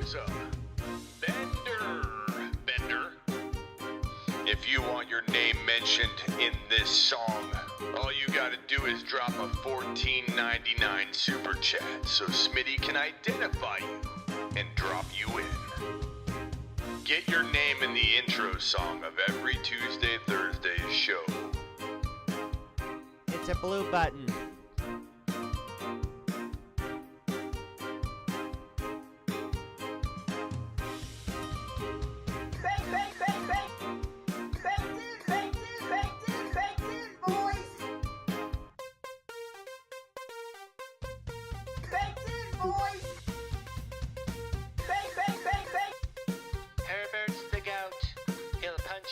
Mendoza. Bender. If you want your name mentioned in this song, all you gotta do is drop a $14.99 super chat so Smitty can identify you and drop you in. Get your name in the intro song of every Tuesday, Thursday show. It's a blue button.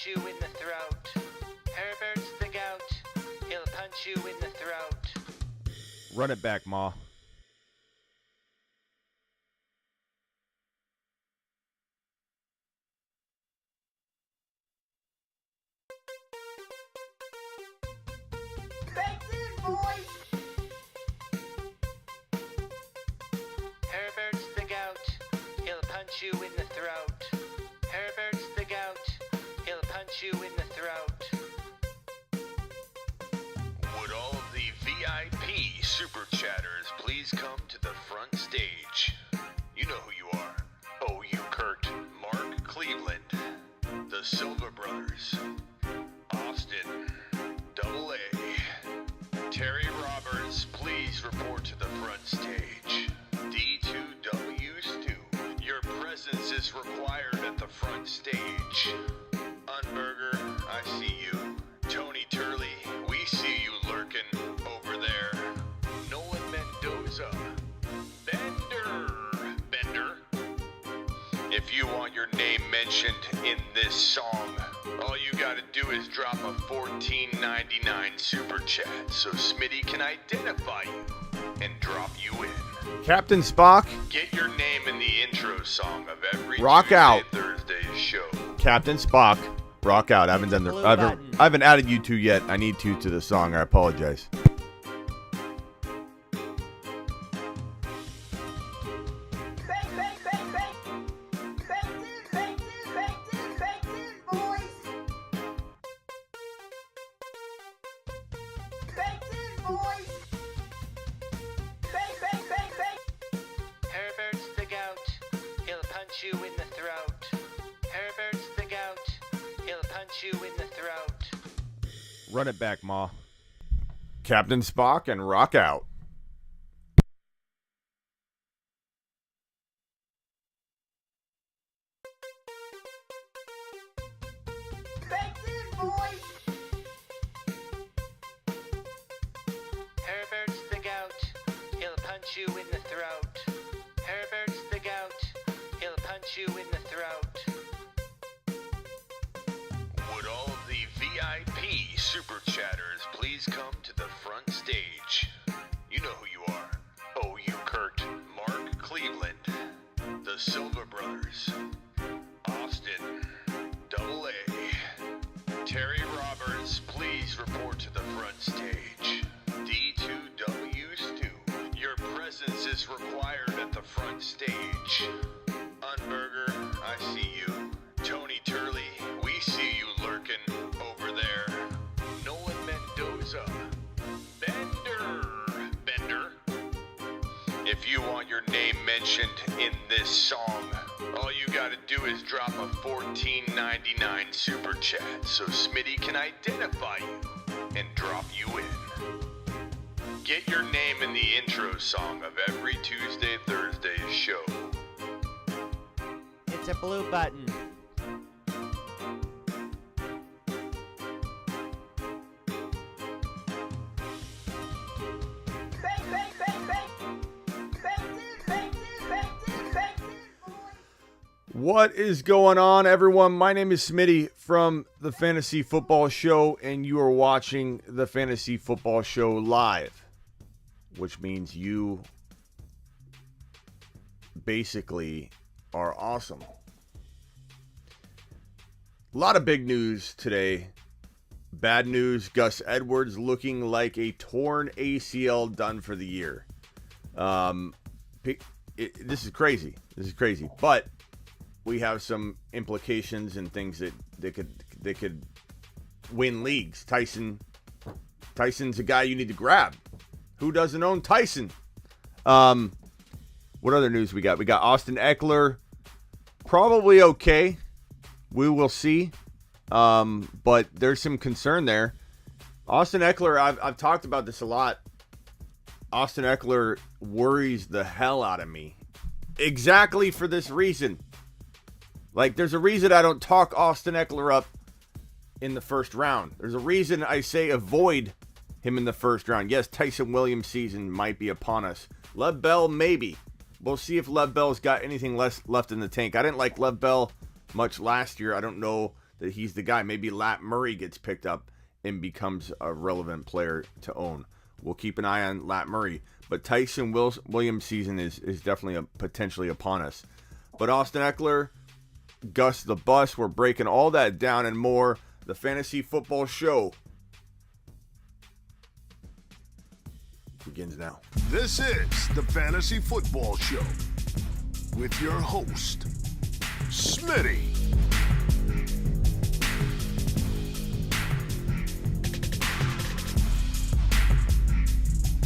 You in the throat. Herbert's the goat. He'll punch you in the throat. Run it back, Ma. Herbert's the goat. He'll punch you in the throat. Herbert's the goat. He'll punch you in the throat. Would all of the VIP super chatters please come to the front stage? You know who you are. Oh, you Kurt, Mark Cleveland, the Silva Brothers, Austin, Double A, Terry Roberts, please report to the front stage. D2W Stu, your presence is required at the front stage. Unburger, I see you. Tony Turley, we see you lurking over there. Nolan Mendoza. Bender. If you want your name mentioned in this song, all you gotta do is drop a $14.99 super chat so Smitty can identify you and drop you in. Captain Spock. Get your name in the intro song of every Rock Tuesday, out. Thursday show. Captain Spock. Rock out. I haven't done the. Blue I button. haven't added you two yet. I need to the song. I apologize. Herbert's the goat. He'll punch you in the throat. Herbert's the goat. He'll punch you in the throat. Run it back, Ma. Captain Spock and rock out. Herbert's the goat. He'll punch you in the throat. Herbert's the goat. He'll punch you in the throat. Would all of the VIP super chatters please come to the front stage? You know who you are. Oh, you Kurt, Mark Cleveland, the Silva Brothers, Austin, Double A, Terry Roberts, please report to the front stage. D2W Stu, your presence is required at the front stage. Unburger, I see you. Tony Turley, we see you lurking over there. Nolan Mendoza. Bender. If you want your name mentioned in this song, all you gotta do is drop a $14.99 super chat so Smitty can identify you and drop you in. Get your name in the intro song of every Tuesday, Thursday show. It's a blue button. What is going on, everyone? My name is Smitty from the Fantasy Football Show, and you are watching the Fantasy Football Show live, which means you basically are awesome. A lot of big news today. Bad news, Gus Edwards looking like a torn ACL done for the year. this is crazy. This is crazy. But we have some implications and things that could win leagues. Tyson's a guy you need to grab. Who doesn't own Tyson? What other news we got? We got Austin Eckler. Probably okay. We will see. But there's some concern there. Austin Eckler, I've talked about this a lot. Austin Eckler worries the hell out of me. Exactly for this reason. Like, there's a reason I don't talk Austin Eckler up in the first round. There's a reason I say avoid him in the first round. Yes, Tyson Williams season might be upon us. Lev Bell, maybe. We'll see if Lev Bell's got anything left in the tank. I didn't like Lev Bell much last year. I don't know that he's the guy. Maybe Lat Murray gets picked up and becomes a relevant player to own. We'll keep an eye on Lat Murray. But Tyson Williams season is definitely potentially upon us. But Austin Eckler, Gus the Bus, we're breaking all that down and more. The Fantasy Football Show begins now. This is the Fantasy Football Show with your host, Smitty.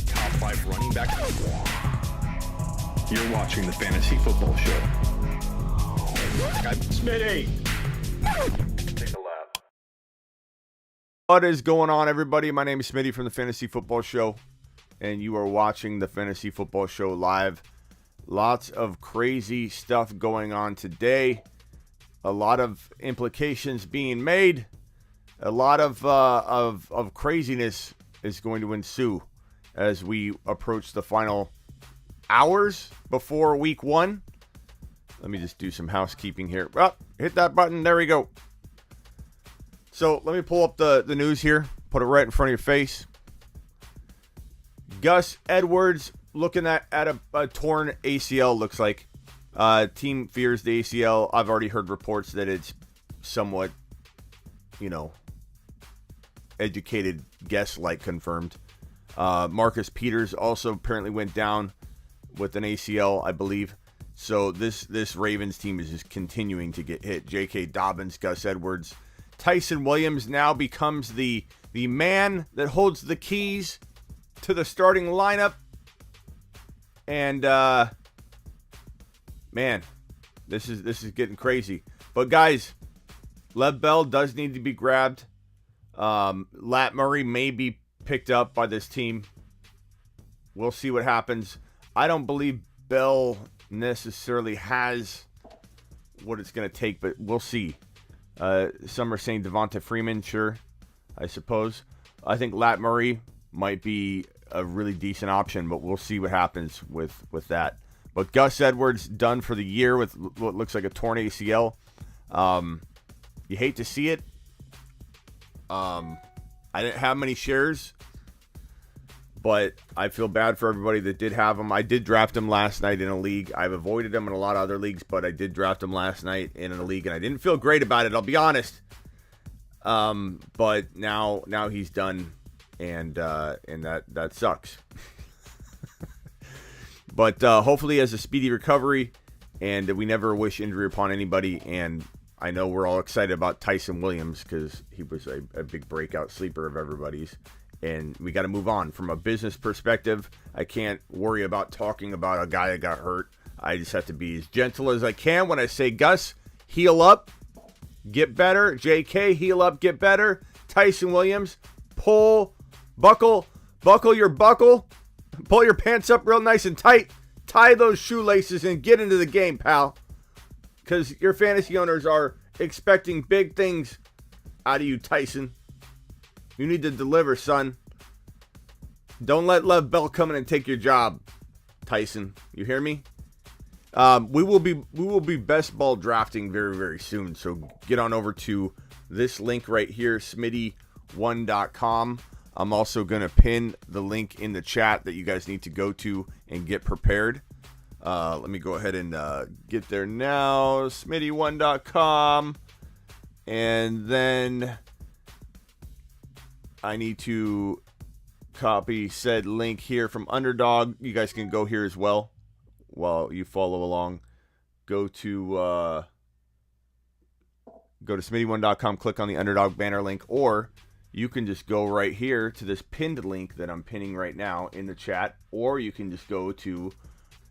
Top 5 running back. You're watching the Fantasy Football Show. Smitty. Take a lap. What is going on, everybody? My name is Smitty from the Fantasy Football Show, and you are watching the Fantasy Football Show live. Lots of crazy stuff going on today. A lot of implications being made. A lot of craziness is going to ensue as we approach the final hours before week 1. Let me just do some housekeeping here. Oh, hit that button. There we go. So let me pull up the news here. Put it right in front of your face. Gus Edwards looking at a torn ACL, looks like. Team fears the ACL. I've already heard reports that it's somewhat, educated guess like confirmed. Marcus Peters also apparently went down with an ACL, I believe. So this Ravens team is just continuing to get hit. J.K. Dobbins, Gus Edwards. Tyson Williams now becomes the man that holds the keys to the starting lineup. And, man, this is getting crazy. But, guys, Lev Bell does need to be grabbed. Lat Murray may be picked up by this team. We'll see what happens. I don't believe Bell necessarily has what it's going to take, but we'll see. Some are saying Devonta Freeman, sure, I suppose. I think Lat Murray might be a really decent option, but we'll see what happens with that. But Gus Edwards done for the year with what looks like a torn ACL. You hate to see it. I didn't have many shares, but I feel bad for everybody that did have him. I did draft him last night in a league. I've avoided him in a lot of other leagues, but I did draft him last night in a league, and I didn't feel great about it, I'll be honest. But now he's done, and that sucks. But hopefully he has a speedy recovery, and we never wish injury upon anybody. And I know we're all excited about Tyson Williams because he was a big breakout sleeper of everybody's. And we got to move on. From a business perspective, I can't worry about talking about a guy that got hurt. I just have to be as gentle as I can when I say, Gus, heal up, get better. JK, heal up, get better. Tyson Williams, buckle your buckle. Pull your pants up real nice and tight. Tie those shoelaces and get into the game, pal. Because your fantasy owners are expecting big things out of you, Tyson. You need to deliver, son. Don't let Lev Bell come in and take your job, Tyson. You hear me? We will be best ball drafting very, very soon. So get on over to this link right here, smitty1.com. I'm also going to pin the link in the chat that you guys need to go to and get prepared. Let me go ahead and get there now. Smitty1.com. And then I need to copy said link here from Underdog. You guys can go here as well. while you follow along. Go to smitty1.com, click on the Underdog banner link, or you can just go right here to this pinned link that I'm pinning right now in the chat, or you can just go to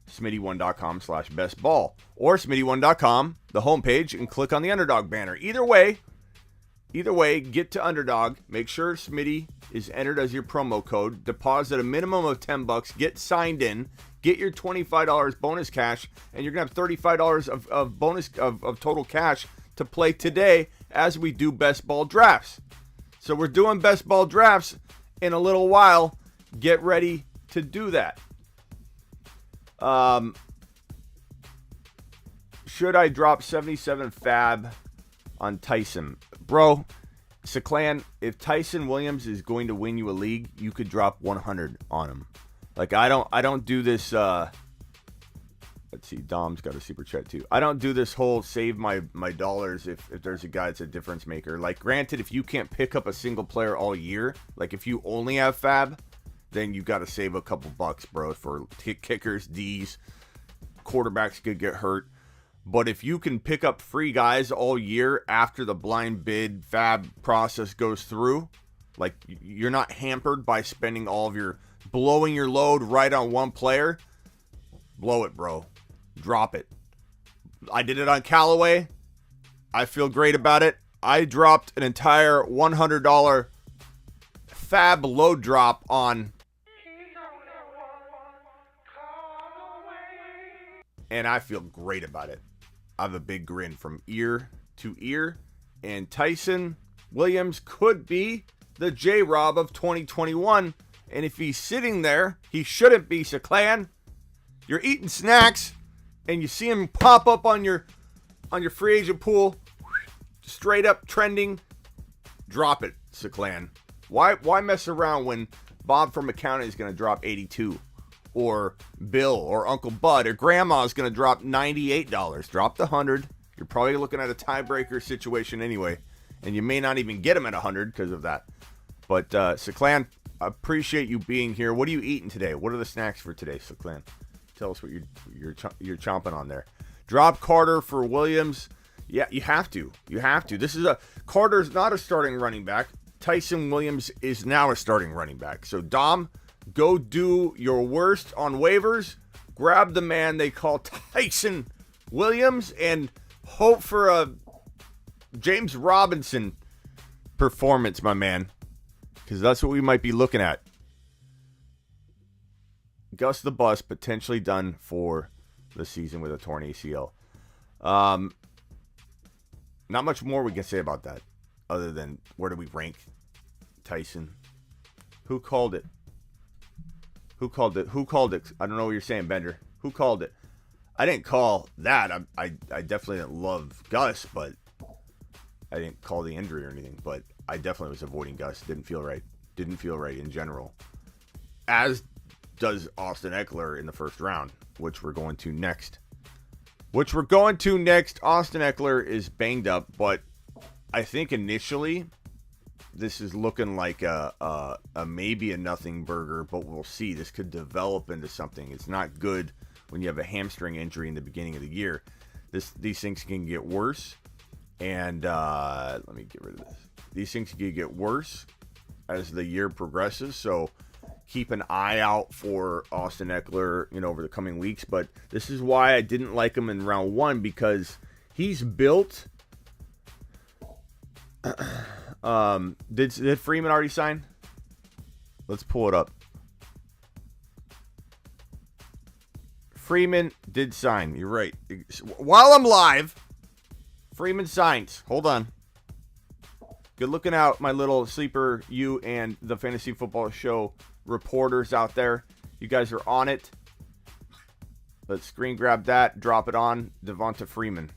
smitty1.com/bestball, or smitty1.com, the homepage, and click on the Underdog banner. Either way, get to Underdog. Make sure Smitty is entered as your promo code. Deposit a minimum of $10. Get signed in. Get your $25 bonus cash, and you're gonna have $35 of bonus of total cash to play today as we do best ball drafts. So we're doing best ball drafts in a little while. Get ready to do that. Should I drop 77 fab on Tyson? Bro, Seclan, if Tyson Williams is going to win you a league, you could drop 100 on him. Like, I don't do this, let's see, Dom's got a super chat too. I don't do this whole save my dollars if there's a guy that's a difference maker. Like, granted, if you can't pick up a single player all year, like if you only have fab, then you got to save a couple bucks, bro, for kickers, Ds, quarterbacks could get hurt. But if you can pick up free guys all year after the blind bid fab process goes through, like you're not hampered by spending all of your, blowing your load right on one player, blow it, bro. Drop it. I did it on Callaway. I feel great about it. I dropped an entire $100 fab load drop on, and I feel great about it. I have a big grin from ear to ear, and Tyson Williams could be the J-Rob of 2021, and if he's sitting there, he shouldn't be, Seclan. You're eating snacks, and you see him pop up on your free agent pool, straight up trending. Drop it, Seclan. Why mess around when Bob from accounting is going to drop 82, or Bill or Uncle Bud or Grandma is going to drop $98? Drop the 100. You're probably looking at a tiebreaker situation anyway, and you may not even get him at 100 because of that. But Seclan, I appreciate you being here. What are you eating today? What are the snacks for today, Seclan? Tell us what you're chomping on there. Drop Carter for Williams. Yeah, you have to. This is Carter's not a starting running back. Tyson Williams is now a starting running back. So Dom, go do your worst on waivers. Grab the man they call Tyson Williams and hope for a James Robinson performance, my man. Because that's what we might be looking at. Gus the Bus potentially done for the season with a torn ACL. Not much more we can say about that other than where do we rank Tyson? Who called it? Who called it? I don't know what you're saying, Bender. Who called it? I didn't call that. I definitely didn't love Gus, but I didn't call the injury or anything. But I definitely was avoiding Gus. Didn't feel right in general. As does Austin Eckler in the first round, which we're going to next. Austin Eckler is banged up, but I think initially this is looking like a maybe a nothing burger, but we'll see. This could develop into something. It's not good when you have a hamstring injury in the beginning of the year. These things can get worse, and let me get rid of this. These things can get worse as the year progresses, so keep an eye out for Austin Eckler, over the coming weeks. But this is why I didn't like him in round 1, because he's built. Did Freeman already sign? Let's pull it up. Freeman did sign. You're right. While I'm live, Freeman signs. Hold on. Good looking out, my little sleeper, you and the Fantasy Football Show reporters out there. You guys are on it. Let's screen grab that, drop it on Devonta Freeman.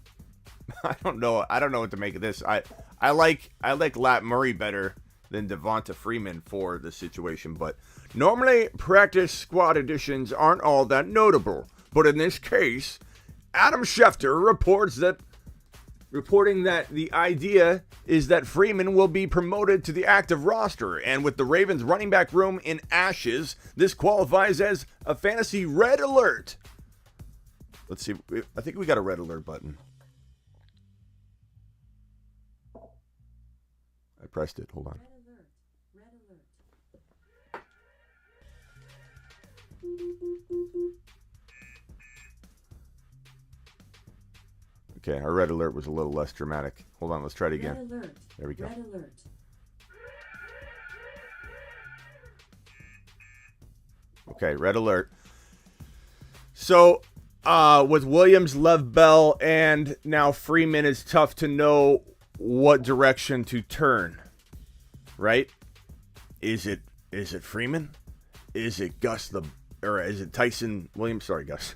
I don't know what to make of this. I like Lat Murray better than Devonta Freeman for the situation, but normally practice squad additions aren't all that notable. But in this case, Adam Schefter reporting that the idea is that Freeman will be promoted to the active roster, and with the Ravens running back room in ashes, this qualifies as a fantasy red alert. Let's see. I think we got a red alert button. I pressed it. Hold on. Red alert. Okay, our red alert was a little less dramatic. Hold on, let's try it again. Red alert. There we go. Red alert. Okay, red alert. So, with Williams, Lev Bell, and now Freeman, it's tough to know what direction to turn. Right? Is it Freeman? Is it is it Tyson Williams? Sorry, Gus.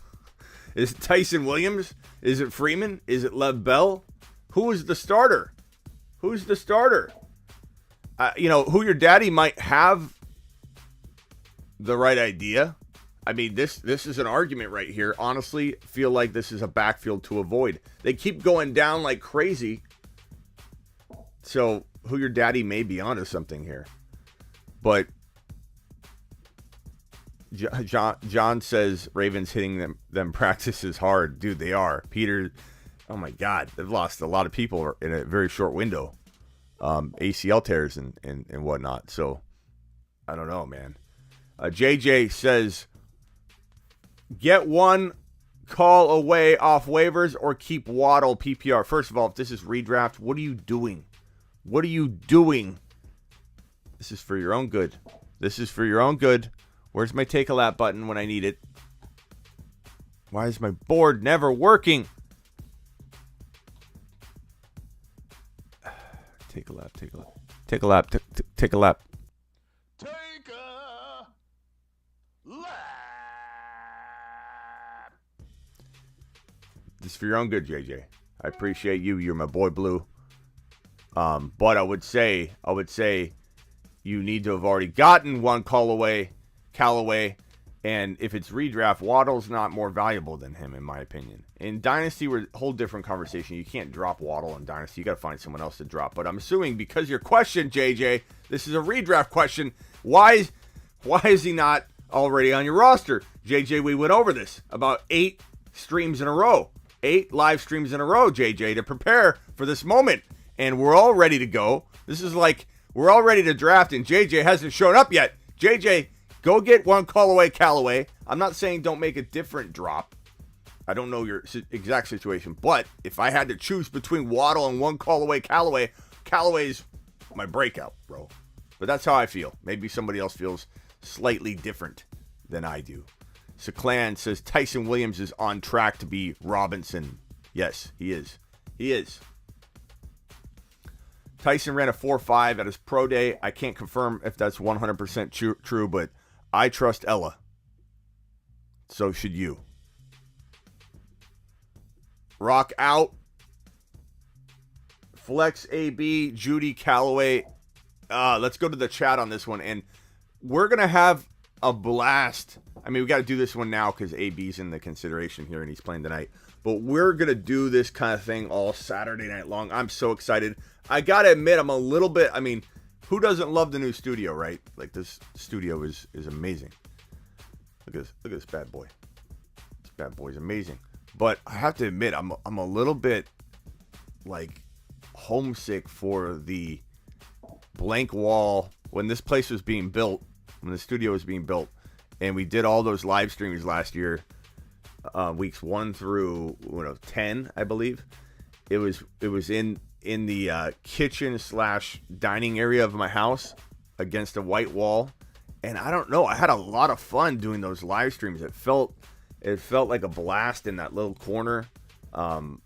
Is it Tyson Williams? Is it Freeman? Is it Lev Bell? Who is the starter? Who's the starter? Who your daddy might have the right idea. I mean, this is an argument right here. Honestly, feel like this is a backfield to avoid. They keep going down like crazy. So, who your daddy may be onto something here. But John says Ravens hitting them practices hard. Dude, they are. Peter, oh my God, they've lost a lot of people in a very short window. ACL tears and whatnot. So, I don't know, man. JJ says, get one call away off waivers or keep Waddle PPR. First of all, if this is redraft, what are you doing? What are you doing? This is for your own good. This is for your own good. Where's my take a lap button when I need it? Why is my board never working? Take a lap, take a lap. Take a lap, take a lap. Take a lap. This is for your own good, JJ. I appreciate you. You're my boy Blue. But I would say you need to have already gotten one call away, Callaway, and if it's redraft, Waddle's not more valuable than him, in my opinion. In Dynasty, we're a whole different conversation. You can't drop Waddle in Dynasty. You got to find someone else to drop. But I'm assuming because your question, JJ, this is a redraft question. Why is he not already on your roster? JJ, we went over this about 8 streams in a row. 8 live streams in a row, JJ, to prepare for this moment. And we're all ready to go. This is like we're all ready to draft, and JJ hasn't shown up yet. JJ, go get one call away, Callaway. I'm not saying don't make a different drop. I don't know your exact situation, but if I had to choose between Waddle and one call away, Callaway's my breakout, bro. But that's how I feel. Maybe somebody else feels slightly different than I do. Seclan says Tyson Williams is on track to be Robinson. Yes, he is. He is. Tyson ran a 4.5 at his pro day. I can't confirm if that's 100% true, but I trust Ella. So should you. Rock out. Flex AB, Judy Callaway. Let's go to the chat on this one. And we're going to have a blast. I mean, we got to do this one now because AB's in the consideration here and he's playing tonight. But we're going to do this kind of thing all Saturday night long. I'm so excited. I got to admit, I'm a little bit, I mean, who doesn't love the new studio, right? Like, this studio is amazing. Look at this bad boy. This bad boy is amazing. But I have to admit, I'm a little bit, like, homesick for the blank wall when this place was being built, when the studio was being built, and we did all those live streams last year, weeks 1 through 10, I believe. It was in the kitchen / dining area of my house against a white wall, and I don't know, I had a lot of fun doing those live streams. It felt like a blast in that little corner.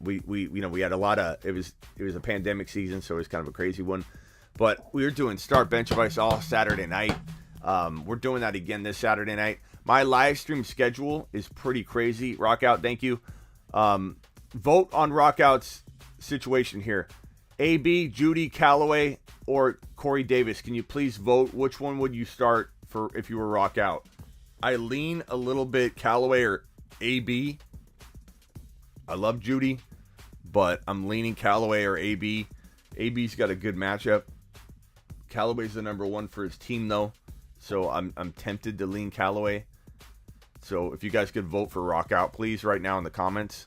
We had a lot of, it was a pandemic season, so it was kind of a crazy one, but we were doing start bench advice all Saturday night. We're doing that again this Saturday night. My live stream schedule is pretty crazy. Rockout, thank you. Vote on Rockout's situation here. AB, Judy, Callaway, or Corey Davis. Can you please vote? Which one would you start for if you were Rockout? I lean a little bit Callaway or AB. I love Judy, but I'm leaning Callaway or AB. AB's got a good matchup. Callaway's the number 1 for his team, though, so I'm tempted to lean Callaway. So if you guys could vote for Rock Out, please, right now in the comments.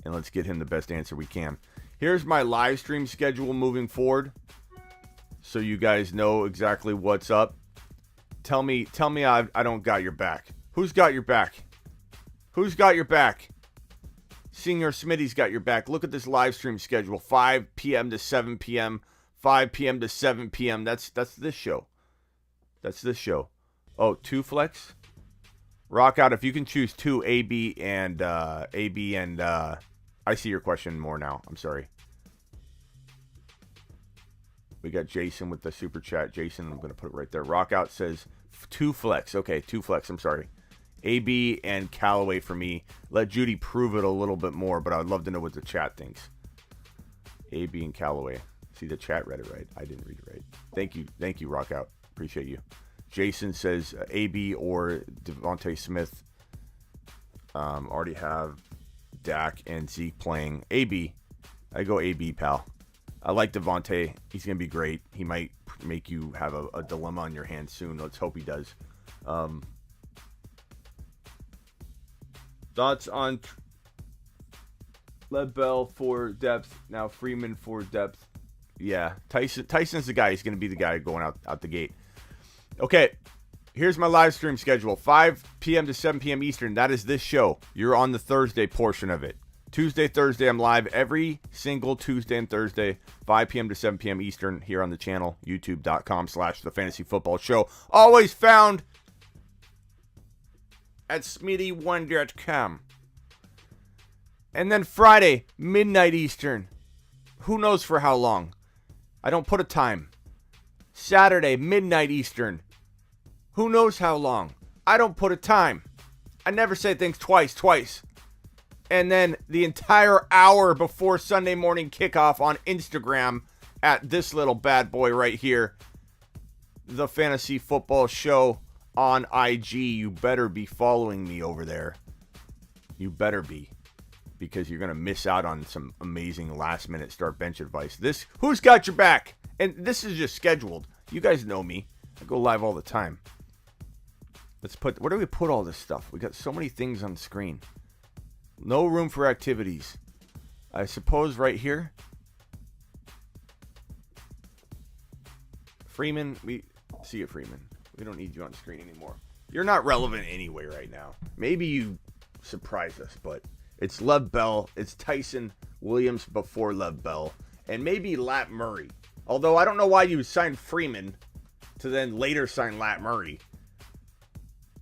And let's get him the best answer we can. Here's my live stream schedule moving forward, so you guys know exactly what's up. Tell me I don't got your back. Who's got your back? Who's got your back? Senior Smitty's got your back. Look at this live stream schedule. 5 p.m. to 7 p.m. 5 p.m. to 7 p.m. That's this show. That's this show. Oh, 2 flex? Rock Out, if you can choose 2, AB and I see your question more now. I'm sorry. We got Jason with the super chat. Jason, I'm going to put it right there. Rock Out says 2 flex. Okay, 2 flex. I'm sorry. AB and Callaway for me. Let Judy prove it a little bit more, but I'd love to know what the chat thinks. AB and Callaway. See, the chat read it right. I didn't read it right. Thank you, Rock Out. Appreciate you. Jason says AB or Devontae Smith. Already have Dak and Zeke playing. AB. I go AB, pal. I like Devontae. He's going to be great. He might make you have a dilemma on your hands soon. Let's hope he does. Thoughts on Lev Bell for depth. Now Freeman for depth. Yeah, Tyson's the guy. He's going to be the guy going out the gate. Okay, here's my live stream schedule. 5 p.m. to 7 p.m. Eastern. That is this show. You're on the Thursday portion of it. Tuesday, Thursday, I'm live every single Tuesday and Thursday, 5 p.m. to 7 p.m. Eastern here on the channel, youtube.com/thefantasyfootballshow. Always found at smitty1.com. And then Friday, midnight Eastern. Who knows for how long? I don't put a time. Saturday, midnight Eastern. Who knows how long? I don't put a time. I never say things twice. And then the entire hour before Sunday morning kickoff on Instagram at this little bad boy right here, the Fantasy Football Show on IG. You better be following me over there. You better be, because you're going to miss out on some amazing last-minute start bench advice. Who's got your back? And this is just scheduled. You guys know me. I go live all the time. Where do we put all this stuff? We got so many things on the screen. No room for activities. I suppose right here. Freeman, see you, Freeman. We don't need you on screen anymore. You're not relevant anyway right now. Maybe you surprise us, but it's Lev Bell. It's Tyson Williams before Lev Bell. And maybe Lat Murray. Although I don't know why you signed Freeman to then later sign Lat Murray.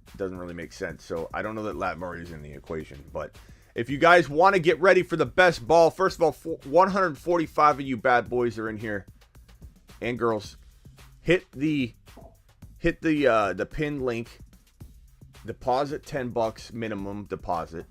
It doesn't really make sense. So I don't know that Lat Murray is in the equation. But if you guys want to get ready for the best ball, first of all, 145 of you bad boys are in here. And girls. Hit the pinned link. Deposit $10 minimum deposit.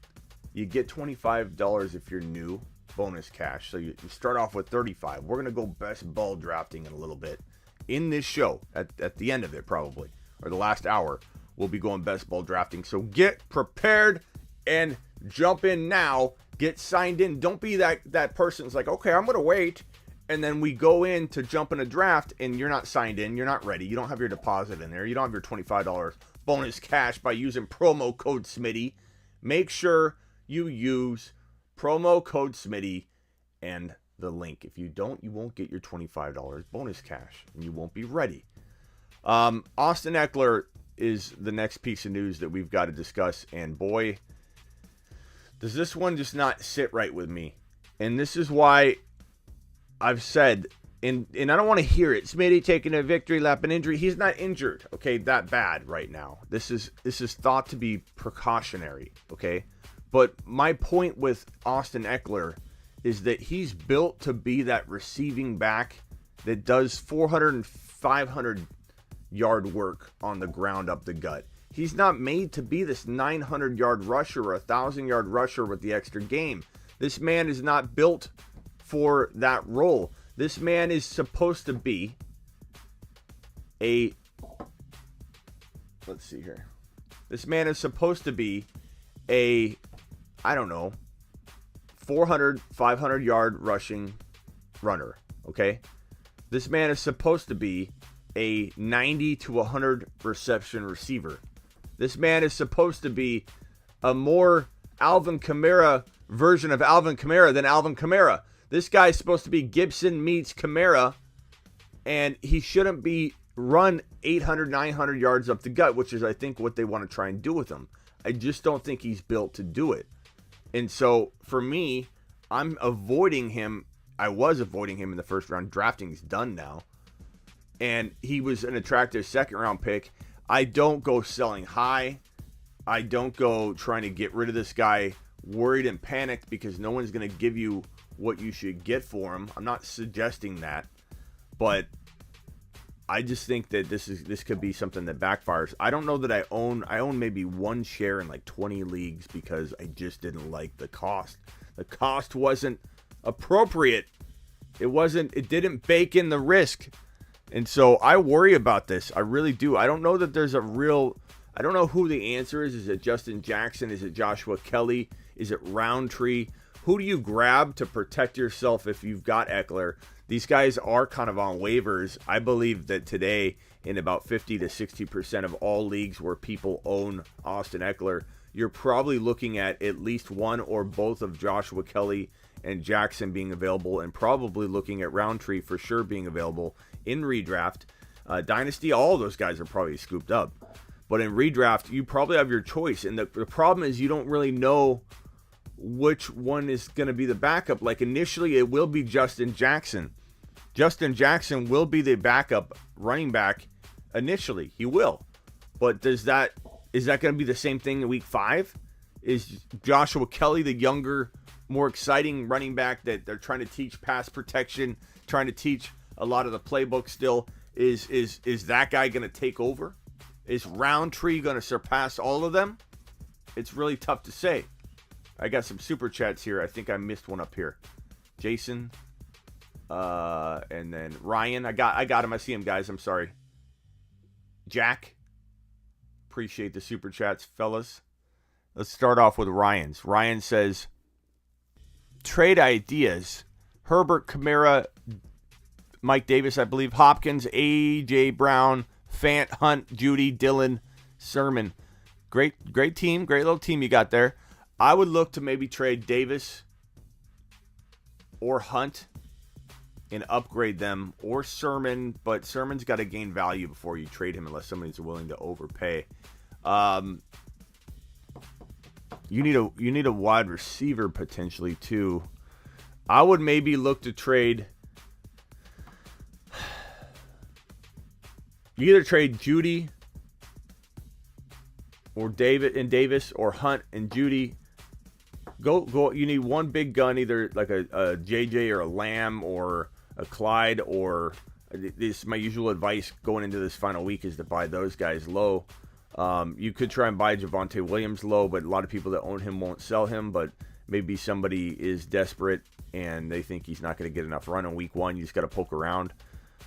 You get $25 if you're new. Bonus cash. So you start off with $35. We're going to go best ball drafting in a little bit. In this show, at the end of it probably, or the last hour, we'll be going best ball drafting. So get prepared and jump in now. Get signed in. Don't be that person that's like, okay, I'm going to wait. And then we go in to jump in a draft and you're not signed in. You're not ready. You don't have your deposit in there. You don't have your $25 bonus cash by using promo code Smitty. Make sure you use promo code Smitty and the link. If you don't, you won't get your $25 bonus cash and you won't be ready. Austin Eckler is the next piece of news that we've got to discuss. And boy, does this one just not sit right with me. And this is why I've said, and I don't want to hear it, Smitty taking a victory lap and injury. He's not injured, okay, that bad right now. This is thought to be precautionary, okay? But my point with Austin Eckler is that he's built to be that receiving back that does 400 and 500 yard work on the ground up the gut. He's not made to be this 900 yard rusher or 1,000 yard rusher with the extra game. This man is not built for that role. This man is supposed to be let's see here. This man is supposed to be I don't know, 400, 500 yard rushing runner, okay? This man is supposed to be a 90 to 100 reception receiver. This man is supposed to be a more Alvin Kamara version of Alvin Kamara than Alvin Kamara. This guy's supposed to be Gibson meets Kamara, and he shouldn't be run 800, 900 yards up the gut, which is, I think, what they want to try and do with him. I just don't think he's built to do it. And so, for me, I'm avoiding him. I was avoiding him in the first round. Drafting's done now. And he was an attractive second-round pick. I don't go selling high. I don't go trying to get rid of this guy worried and panicked because no one's going to give you what you should get for him. I'm not suggesting that. But I just think that this could be something that backfires. I don't know that I own maybe one share in like 20 leagues because I just didn't like the cost. The cost wasn't appropriate. It didn't bake in the risk. And so I worry about this. I really do. I don't know that there's I don't know who the answer is. Is it Justin Jackson? Is it Joshua Kelly? Is it Roundtree? Who do you grab to protect yourself if you've got Eckler? These guys are kind of on waivers. I believe that today, in about 50 to 60% of all leagues where people own Austin Eckler, you're probably looking at least one or both of Joshua Kelly and Jackson being available, and probably looking at Roundtree for sure being available in redraft. Dynasty, all those guys are probably scooped up. But in redraft, you probably have your choice. And the problem is you don't really know which one is going to be the backup. Like initially, it will be Justin Jackson. Justin Jackson will be the backup running back initially. He will. But is that going to be the same thing in week 5? Is Joshua Kelly the younger, more exciting running back that they're trying to teach pass protection, trying to teach a lot of the playbook still? Is that guy going to take over? Is Roundtree going to surpass all of them? It's really tough to say. I got some super chats here. I think I missed one up here. Jason, and then Ryan. I got him. I see him, guys. I'm sorry. Jack. Appreciate the super chats, fellas. Let's start off with Ryan's. Ryan says, trade ideas. Herbert, Kamara, Mike Davis, I believe, Hopkins, A.J. Brown, Fant, Hunt, Judy, Dillon, Sermon. Great team. Great little team you got there. I would look to maybe trade Davis or Hunt and upgrade them, or Sermon, but Sermon's got to gain value before you trade him unless somebody's willing to overpay. You need a wide receiver potentially too. I would maybe look to trade. You either trade Judy or David and Davis, or Hunt and Judy. Go. You need one big gun, either like a JJ or a Lamb or a Clyde, or this. My usual advice going into this final week is to buy those guys low. You could try and buy Javonte Williams low, but a lot of people that own him won't sell him. But maybe somebody is desperate and they think he's not going to get enough run in week 1. You just got to poke around.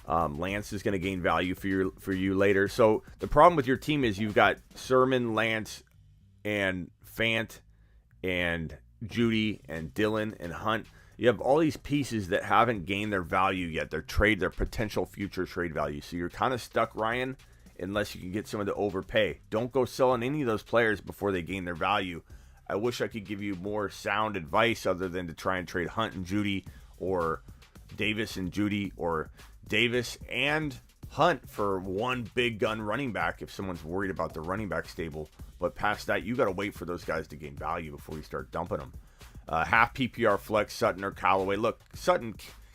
Lance is going to gain value for you later. So the problem with your team is you've got Sermon, Lance, and Fant, and Judy, and Dillon, and Hunt. You have all these pieces that haven't gained their value yet. Their potential future trade value. So you're kind of stuck, Ryan, unless you can get someone to overpay. Don't go selling any of those players before they gain their value. I wish I could give you more sound advice other than to try and trade Hunt and Judy, or Davis and Judy, or Davis and Hunt for one big gun running back if someone's worried about the running back stable. But past that, you got to wait for those guys to gain value before you start dumping them. Half PPR flex, Sutton or Callaway. Look,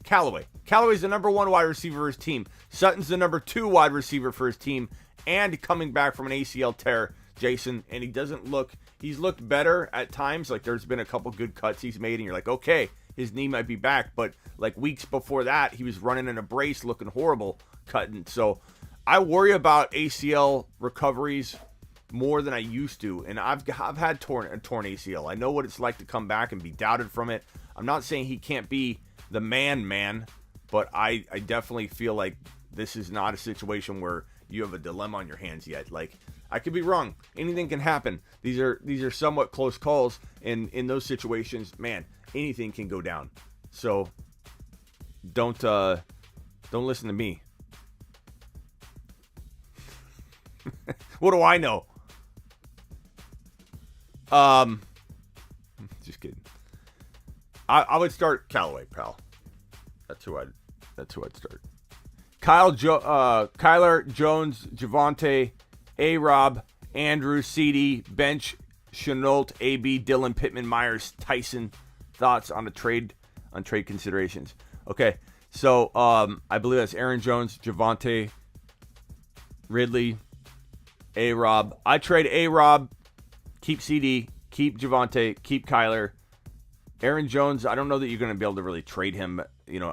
Callaway. Callaway's the number 1 wide receiver for his team. Sutton's the number 2 wide receiver for his team, and coming back from an ACL tear, Jason. And he's looked better at times. Like there's been a couple good cuts he's made, and you're like, okay, his knee might be back. But like weeks before that, he was running in a brace, looking horrible, cutting. So I worry about ACL recoveries more than I used to, and I've had torn ACL. I know what it's like to come back and be doubted from it. I'm not saying he can't be the man, but I definitely feel like this is not a situation where you have a dilemma on your hands yet. Like, I could be wrong. Anything can happen. These are somewhat close calls, and in those situations, man, anything can go down. So don't listen to me. What do I know? Just kidding. I would start Callaway, pal. That's who I'd start. Kyler, Jones, Javonte, A-Rob, Andrew, CD, bench, Chenault, AB, Dylan, Pittman, Myers, Tyson. Thoughts on trade considerations. Okay, so I believe that's Aaron Jones, Javonte, Ridley, A-Rob. I trade A-Rob, keep CD, keep Javonte, keep Kyler. Aaron Jones, I don't know that you're going to be able to really trade him,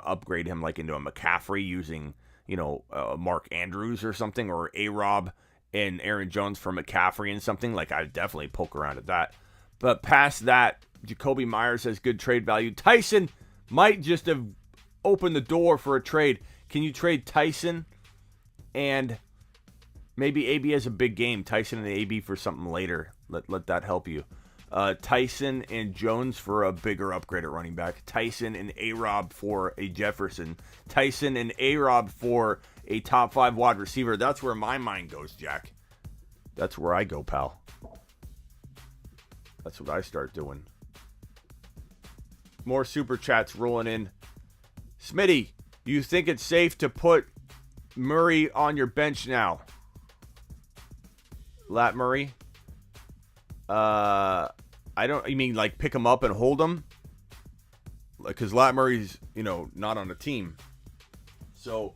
upgrade him like into a McCaffrey using, Mark Andrews or something, or A-Rob and Aaron Jones for McCaffrey and something. Like, I'd definitely poke around at that. But past that, Jacoby Myers has good trade value. Tyson might just have opened the door for a trade. Can you trade Tyson and maybe AB has a big game? Tyson and AB for something later. Let that help you. Tyson and Jones for a bigger upgrade at running back. Tyson and A-Rob for a Jefferson. Tyson and A-Rob for a top 5 wide receiver. That's where my mind goes, Jack. That's where I go, pal. That's what I start doing. More super chats rolling in. Smitty, you think it's safe to put Murray on your bench now? Lat Murray? You mean like pick him up and hold him? Because Lat Murray's, not on the team. So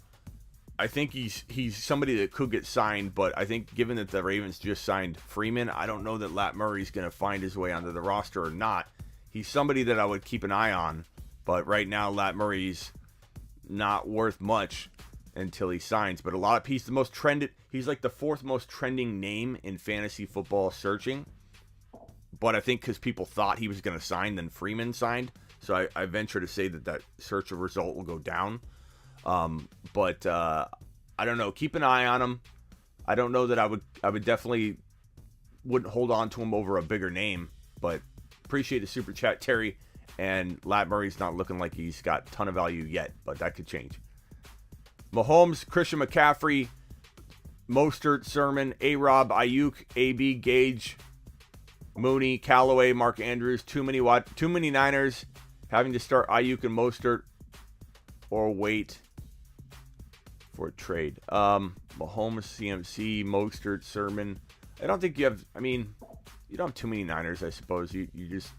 I think he's somebody that could get signed, but I think given that the Ravens just signed Freeman, I don't know that Lat Murray's going to find his way onto the roster or not. He's somebody that I would keep an eye on, but right now Lat Murray's not worth much until he signs. But he's like the 4th most trending name in fantasy football searching. But I think because people thought he was going to sign, then Freeman signed. So I venture to say that search result will go down. But I don't know. Keep an eye on him. I don't know that I would definitely wouldn't hold on to him over a bigger name. But appreciate the super chat, Terry. And Lat Murray's not looking like he's got a ton of value yet, but that could change. Mahomes, Christian McCaffrey, Mostert, Sermon, A-Rob, Ayuk, AB, Gage, Mooney, Callaway, Mark Andrews. Too many Niners having to start Ayuk and Mostert or wait for a trade. Mahomes, CMC, Mostert, Sermon. I don't think you have. I mean, you don't have too many Niners. I suppose you just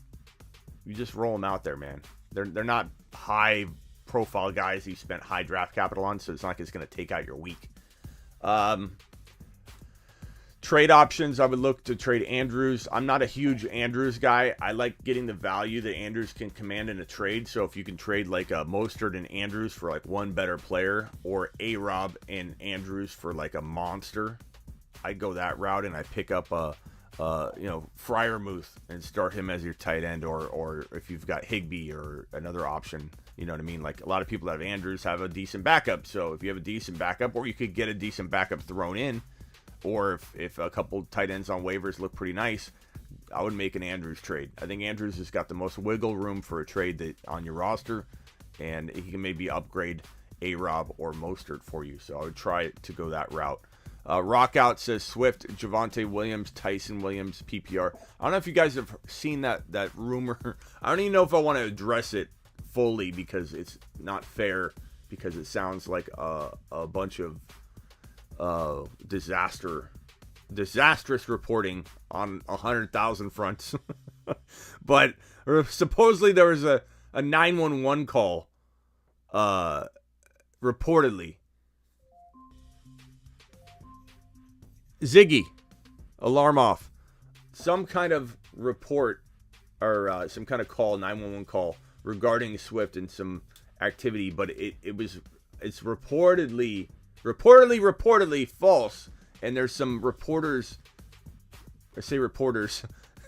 roll them out there, man. They're not high profile guys you spent high draft capital on, so it's not like it's going to take out your week. Trade options, I would look to trade Andrews. I'm not a huge Andrews guy. I like getting the value that Andrews can command in a trade. So if you can trade like a Mostert and Andrews for like one better player, or A-Rob and Andrews for like a monster, I go that route and I pick up Freiermuth and start him as your tight end, or if you've got Higbee or another option, you know what I mean? Like a lot of people that have Andrews have a decent backup. So if you have a decent backup, or you could get a decent backup thrown in, or if a couple tight ends on waivers look pretty nice, I would make an Andrews trade. I think Andrews has got the most wiggle room for a trade on your roster, and he can maybe upgrade A-Rob or Mostert for you. So I would try to go that route. Rockout says Swift, Javonte Williams, Tyson Williams, PPR. I don't know if you guys have seen that rumor. I don't even know if I want to address it fully because it's not fair, because it sounds like a bunch of disastrous reporting on 100,000 fronts. But supposedly there was a 911 call, reportedly. Ziggy, alarm off. Some kind of report or some kind of call, 911 call regarding Swift and some activity, but it's reportedly false. And there's some reporters,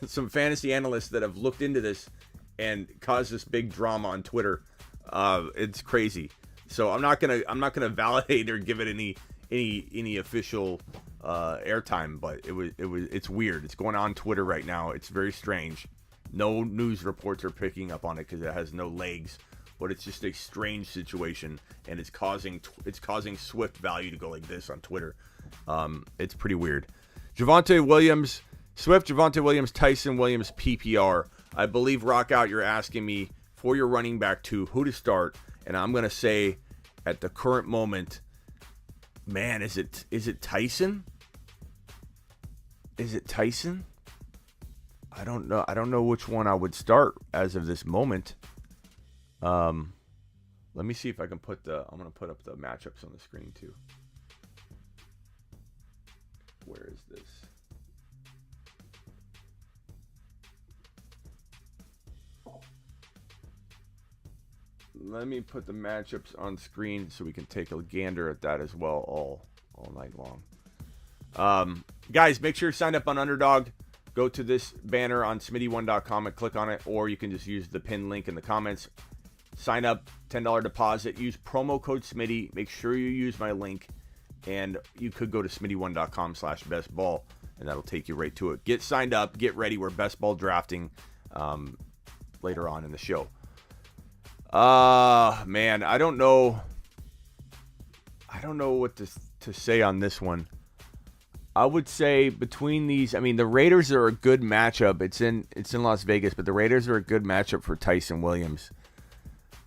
some fantasy analysts that have looked into this and caused this big drama on Twitter. It's crazy. So I'm not gonna validate or give it any official airtime, but it's weird. It's going on Twitter right now. It's very strange. No news reports are picking up on it because it has no legs. But it's just a strange situation, and it's causing Swift value to go like this on Twitter. It's pretty weird. Javonte Williams Swift, Javonte Williams, Tyson Williams, PPR. I believe, Rock Out, you're asking me for your running back 2, who to start. And I'm going to say at the current moment, man, is it Tyson? Is it Tyson? I don't know. I don't know which one I would start as of this moment. Let me see if I can put I'm going to put up the matchups on the screen too. Where is this? Let me put the matchups on screen so we can take a gander at that as well all night long. Guys, make sure you sign up on Underdog. Go to this banner on smitty1.com and click on it, or you can just use the pinned link in the comments. Sign up, $10 deposit. Use promo code Smitty. Make sure you use my link, and you could go to smitty1.com/bestball, and that'll take you right to it. Get signed up. Get ready. We're best ball drafting later on in the show. Man, I don't know what to say on this one. I would say between these, I mean, the Raiders are a good matchup. It's in Las Vegas, but the Raiders are a good matchup for Tyson Williams.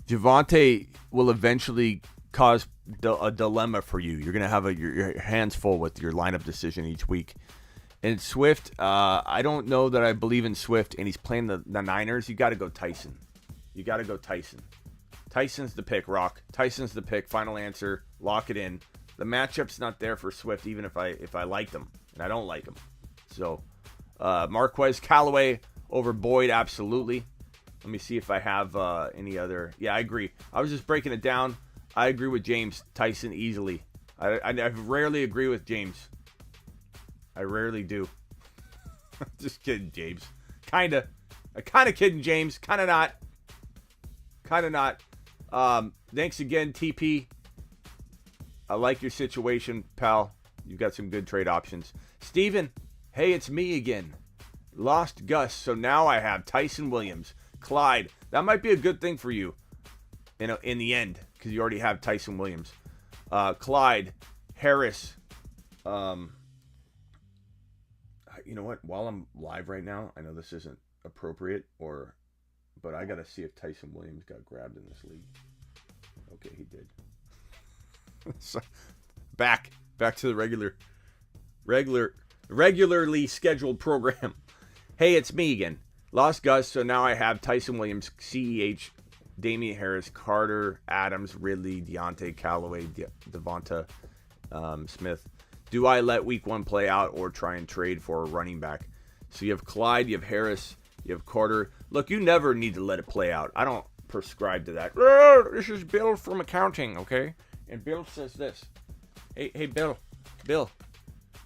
Javonte will eventually cause a dilemma for you. You're going to have your hands full with your lineup decision each week. And Swift, I don't know that I believe in Swift, and he's playing the Niners. You got to go Tyson. You got to go Tyson. Tyson's the pick, Rock. Tyson's the pick. Final answer. Lock it in. The matchup's not there for Swift, even if I liked him, and I don't like him. So, Marquez Callaway over Boyd, absolutely. Let me see if I have any other. Yeah, I agree. I was just breaking it down. I agree with James. Tyson easily. I rarely agree with James. I rarely do. Just kidding, James. Kinda kidding, James. Kinda not. Thanks again, TP. I like your situation, pal. You've got some good trade options. Steven, hey, it's me again. Lost Gus, so now I have Tyson Williams. Clyde, that might be a good thing for you in the end, because you already have Tyson Williams. Clyde, Harris. You know what? While I'm live right now, I know this isn't appropriate, but I got to see if Tyson Williams got grabbed in this league. Okay, he did. So, back to the regularly scheduled program. Hey, it's me again. Lost Gus, so now I have Tyson Williams, CEH, Damian Harris, Carter, Adams, Ridley, Deontay, Callaway, Devonta Smith. Do I let week 1 play out or try and trade for a running back? So you have Clyde, you have Harris, you have Carter. Look, you never need to let it play out. I don't prescribe to that. This is Bill from accounting, okay? And Bill says this. Hey, Bill. Do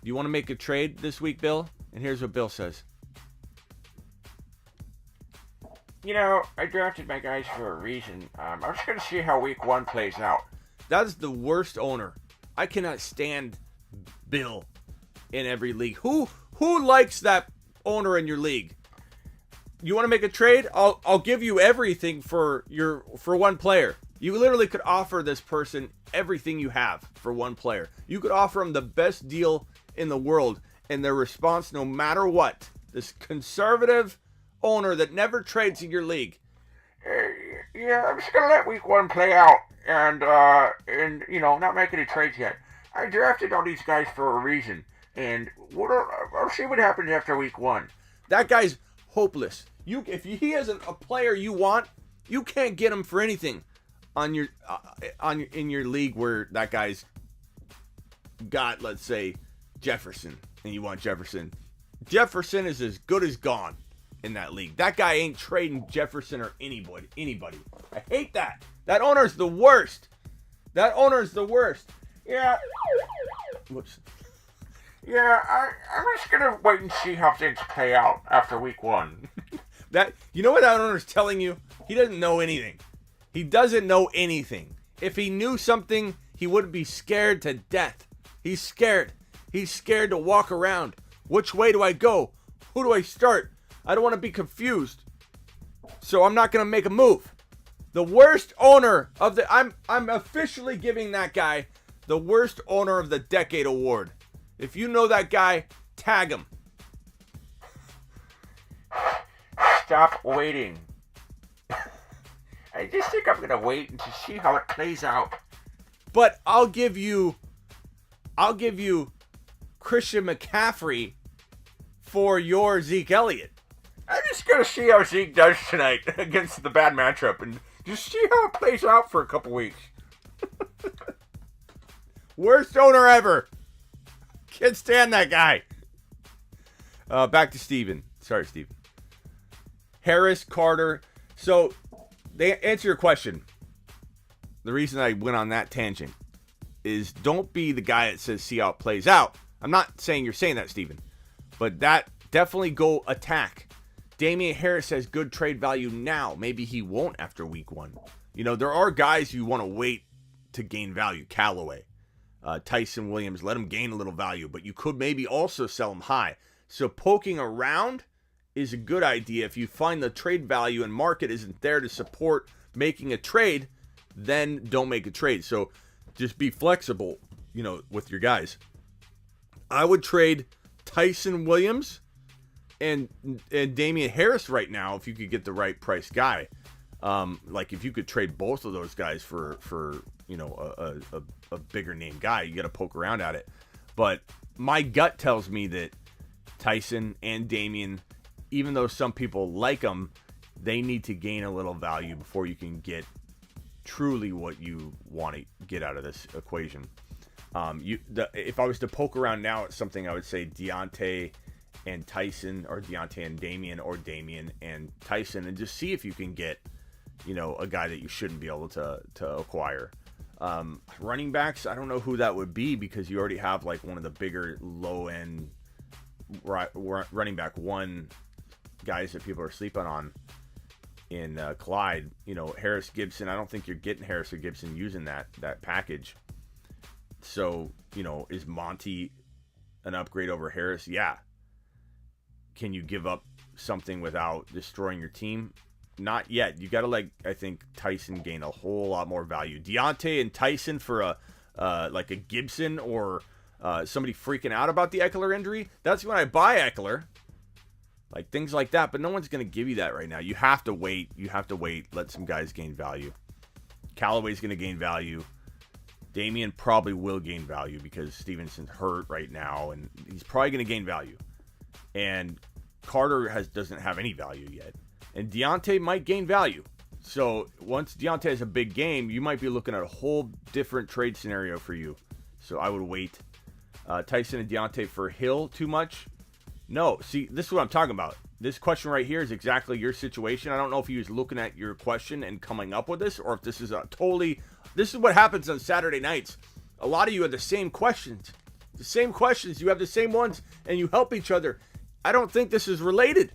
you want to make a trade this week, Bill? And here's what Bill says. You know, I drafted my guys for a reason. I'm just going to see how week 1 plays out. That's the worst owner. I cannot stand Bill in every league. Who likes that owner in your league? You want to make a trade? I'll give you everything for one player. You literally could offer this person everything you have for one player. You could offer them the best deal in the world, and their response, no matter what, this conservative owner that never trades in your league. Yeah, I'm just gonna let week 1 play out, and not make any trades yet. I drafted all these guys for a reason, and I'll see what happens after week 1. That guy's hopeless. If he isn't a player you want, you can't get him for anything in your league where that guy's got, let's say, Jefferson, and you want Jefferson. Jefferson is as good as gone in that league. That guy ain't trading Jefferson or anybody. I hate that. That owner's the worst. Yeah. Whoops. Yeah, I'm just gonna wait and see how things play out after week 1. You know what that owner's telling you? He doesn't know anything. He doesn't know anything. If he knew something, he wouldn't be scared to death. He's scared. He's scared to walk around. Which way do I go? Who do I start? I don't want to be confused. So I'm not going to make a move. The worst owner of the... I'm officially giving that guy the worst owner of the decade award. If you know that guy, tag him. stop waiting. I just think I'm going to wait and to see how it plays out. But I'll give you Christian McCaffrey for your Zeke Elliott. I'm just going to see how Zeke does tonight against the bad matchup and just see how it plays out for a couple weeks. Worst owner ever. Can't stand that guy. Back to Steven. Sorry, Steven. Harris, Carter. So, they answer your question. The reason I went on that tangent is don't be the guy that says see how it plays out. I'm not saying you're saying that, Steven. But that definitely go attack. Damian Harris has good trade value now. Maybe he won't after week 1. You know, there are guys you want to wait to gain value. Callaway, Tyson Williams, let him gain a little value. But you could maybe also sell him high. So poking around is a good idea. If you find the trade value and market isn't there to support making a trade, then don't make a trade. So just be flexible, you know, with your guys. I would trade Tyson Williams and Damian Harris right now if you could get the right price guy. Like if you could trade both of those guys for you know a bigger name guy, you got to poke around at it. But my gut tells me that Tyson and Damian, even though some people like them, they need to gain a little value before you can get truly what you want to get out of this equation. If I was to poke around now at something, I would say Deontay and Tyson, or Deontay and Damian, or Damian and Tyson, and just see if you can get, you know, a guy that you shouldn't be able to acquire. Running backs, I don't know who that would be because you already have like one of the bigger low end running back one guys that people are sleeping on in Clyde. You know, Harris Gibson, I don't think you're getting Harris or Gibson using that package. So, you know, is Monty an upgrade over Harris? Yeah. Can you give up something without destroying your team? Not yet. You got to I think Tyson gain a whole lot more value. Deontay and Tyson for like a Gibson or somebody freaking out about the Eckler injury. That's when I buy Eckler. Like things like that. But no one's going to give you that right now. You have to wait. Let some guys gain value. Callaway's going to gain value. Damian probably will gain value because Stevenson's hurt right now, and he's probably going to gain value. And Carter doesn't have any value yet. And Deontay might gain value. So once Deontay has a big game, you might be looking at a whole different trade scenario for you. So I would wait. Tyson and Deontay for Hill, too much? No. See, this is what I'm talking about. This question right here is exactly your situation. I don't know if he was looking at your question and coming up with this, or if this is this is what happens on Saturday nights. A lot of you have the same questions. The same questions. You have the same ones, and you help each other. I don't think this is related.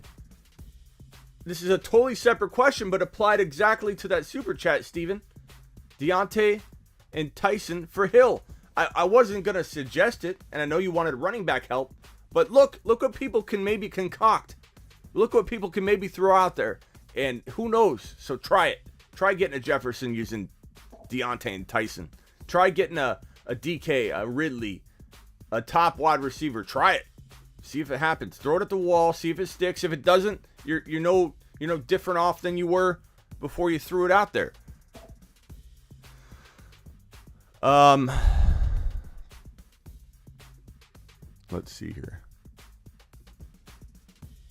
This is a totally separate question, but applied exactly to that super chat, Steven. Deontay and Tyson for Hill. I wasn't going to suggest it, and I know you wanted running back help, but look what people can maybe concoct. Look what people can maybe throw out there, and who knows? So try it. Try getting a Jefferson using Deontay and Tyson. Try getting a DK, a Ridley, a top wide receiver. Try it. See if it happens. Throw it at the wall. See if it sticks. If it doesn't, you're no different off than you were before you threw it out there. Let's see here.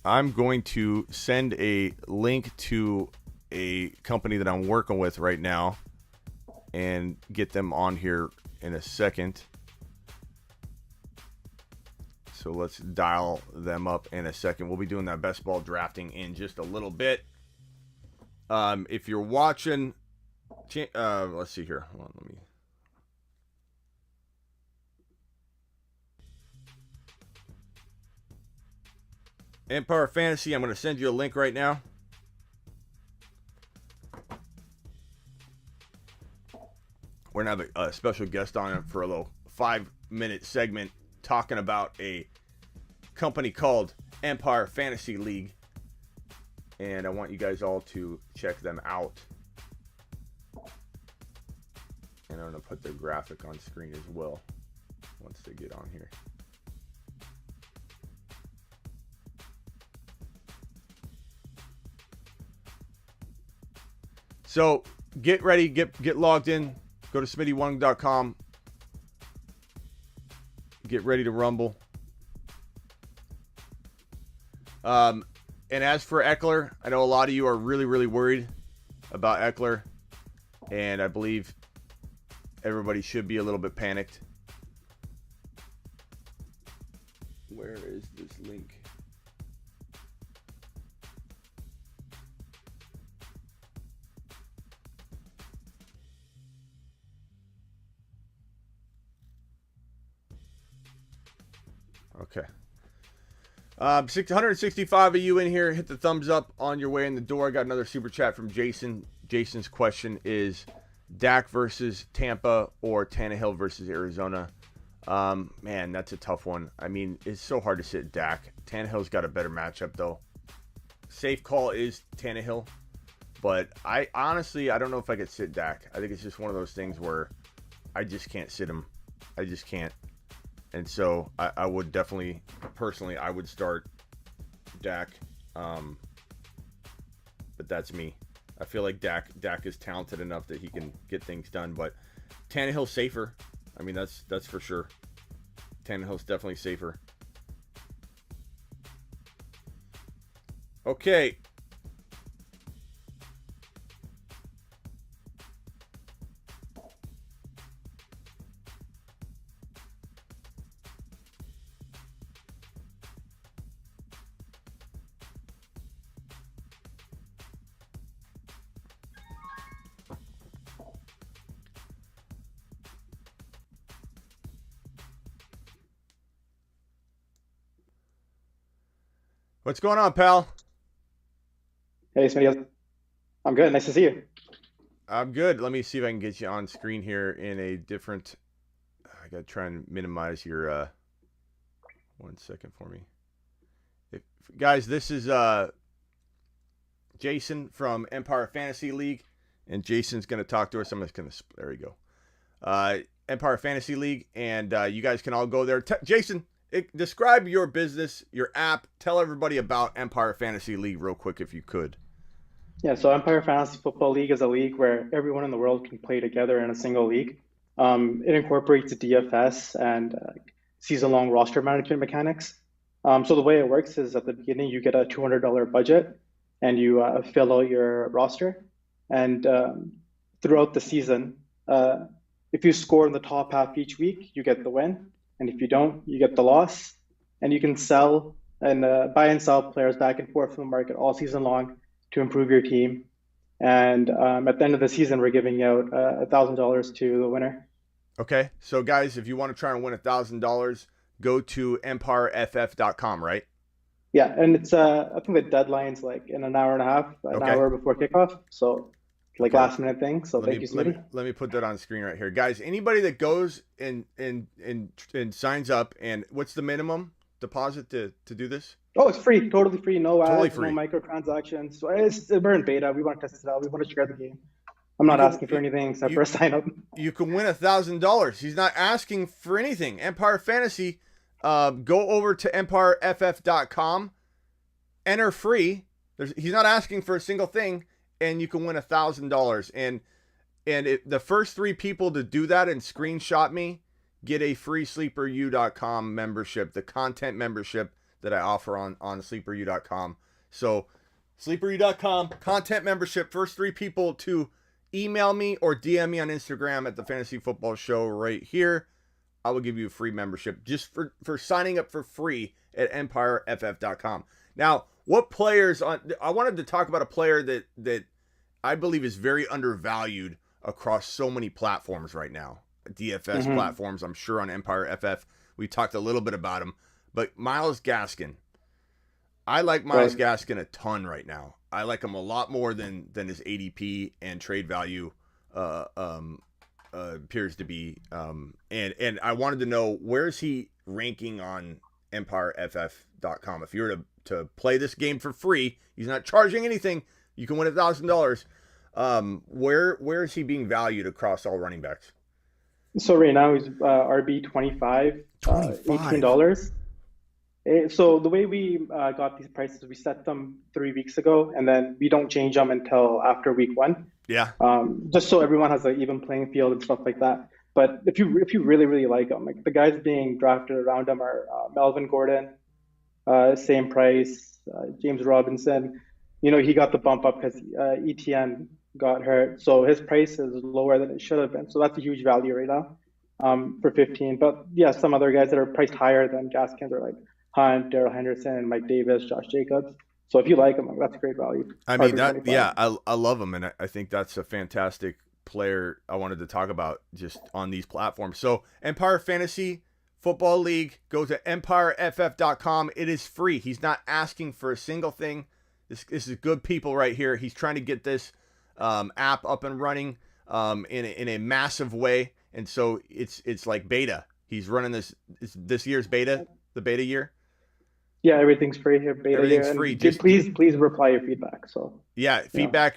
I'm going to send a link to a company that I'm working with right now and get them on here in a second. So let's dial them up in a second. We'll be doing that best ball drafting in just a little bit. If you're watching, let's see here. Hold on, let me. Empire Fantasy, I'm going to send you a link right now. We're going to have a special guest on it for a little 5-minute segment talking about a company called Empire Fantasy League. And I want you guys all to check them out. And I'm going to put their graphic on screen as well once they get on here. So get ready, get logged in. Go to smitty1.com. Get ready to rumble. And as for Eckler, I know a lot of you are really, really worried about Eckler. And I believe everybody should be a little bit panicked. Where is this link? Okay. 665 of you in here. Hit the thumbs up on your way in the door. I got another super chat from Jason. Jason's question is Dak versus Tampa or Tannehill versus Arizona. Man, that's a tough one. I mean, it's so hard to sit Dak. Tannehill's got a better matchup, though. Safe call is Tannehill. But I don't know if I could sit Dak. I think it's just one of those things where I just can't sit him. I just can't. And so I would definitely, personally, I would start Dak. But that's me. I feel like Dak is talented enough that he can get things done. But Tannehill's safer. I mean, that's for sure. Tannehill's definitely safer. Okay. What's going on, pal? Hey, Smitty. I'm good. Nice to see you. I'm good. Let me see if I can get you on screen here in a different... I got to try and minimize your... 1 second for me. Guys, this is Jason from Empire Fantasy League. And Jason's going to talk to us. I'm just going to... There we go. Empire Fantasy League. And you guys can all go there. Jason... describe your business, your app. Tell everybody about Empire Fantasy League real quick if you could. Yeah, so Empire Fantasy Football League is a league where everyone in the world can play together in a single league. It incorporates DFS and season-long roster management mechanics. So the way it works is at the beginning you get a $200 budget and you fill out your roster. And throughout the season, if you score in the top half each week, you get the win. And if you don't, you get the loss. And you can sell and buy and sell players back and forth from the market all season long to improve your team. And at the end of the season, we're giving out $1,000 to the winner. Okay. So, guys, if you want to try and win $1,000, go to empireff.com, right? Yeah. And it's, I think the deadline's like in an hour and a half, an hour before kickoff. So, like last minute thing. So thank you, Smitty. Let me put that on screen right here. Guys, anybody that goes and signs up, and what's the minimum deposit to do this? Oh, it's free. Totally free. No ads, totally free. No microtransactions. So we're in beta. We want to test it out. We want to share the game. I'm not asking for anything except for a sign up. You can win $1,000. He's not asking for anything. Empire Fantasy, go over to empireff.com, enter free. He's not asking for a single thing. And you can win $1,000. And the first 3 people to do that and screenshot me get a free sleeperu.com membership, the content membership that I offer on sleeperu.com. So sleeperu.com, content membership, first 3 people to email me or DM me on Instagram at the Fantasy Football Show right here. I will give you a free membership just for signing up for free at empireff.com. Now, what players I wanted to talk about a player that I believe is very undervalued across so many platforms right now. DFS platforms, I'm sure on Empire FF. We talked a little bit about him. But Myles Gaskin. I like Myles Gaskin a ton right now. I like him a lot more than his ADP and trade value appears to be. And I wanted to know, where is he ranking on empireff.com? If you were to play this game for free, he's not charging anything. You can win $1,000. Where is he being valued across all running backs? So right now he's RB 25, $18. So the way we got these prices, we set them 3 weeks ago, and then we don't change them until after week 1. Yeah. Just so everyone has an even playing field and stuff like that. But if you really really like him, like the guys being drafted around him are Melvin Gordon, same price, James Robinson. You know, he got the bump up because ETN got hurt, so his price is lower than it should have been. So that's a huge value right now for 15. But yeah, some other guys that are priced higher than Gaskins are like Hunt, Darrell Henderson, and Mike Davis, Josh Jacobs. So if you like him, that's a great value. I mean, I love him, and I think that's a fantastic player I wanted to talk about just on these platforms. So Empire Fantasy Football League, go to empireff.com. It is free. He's not asking for a single thing. This is good people right here. He's trying to get this app up and running in a massive way, and so it's like beta. He's running this year's beta, the beta year. Yeah, everything's free here. Beta Everything's here. free. Please reply your feedback. So yeah, feedback.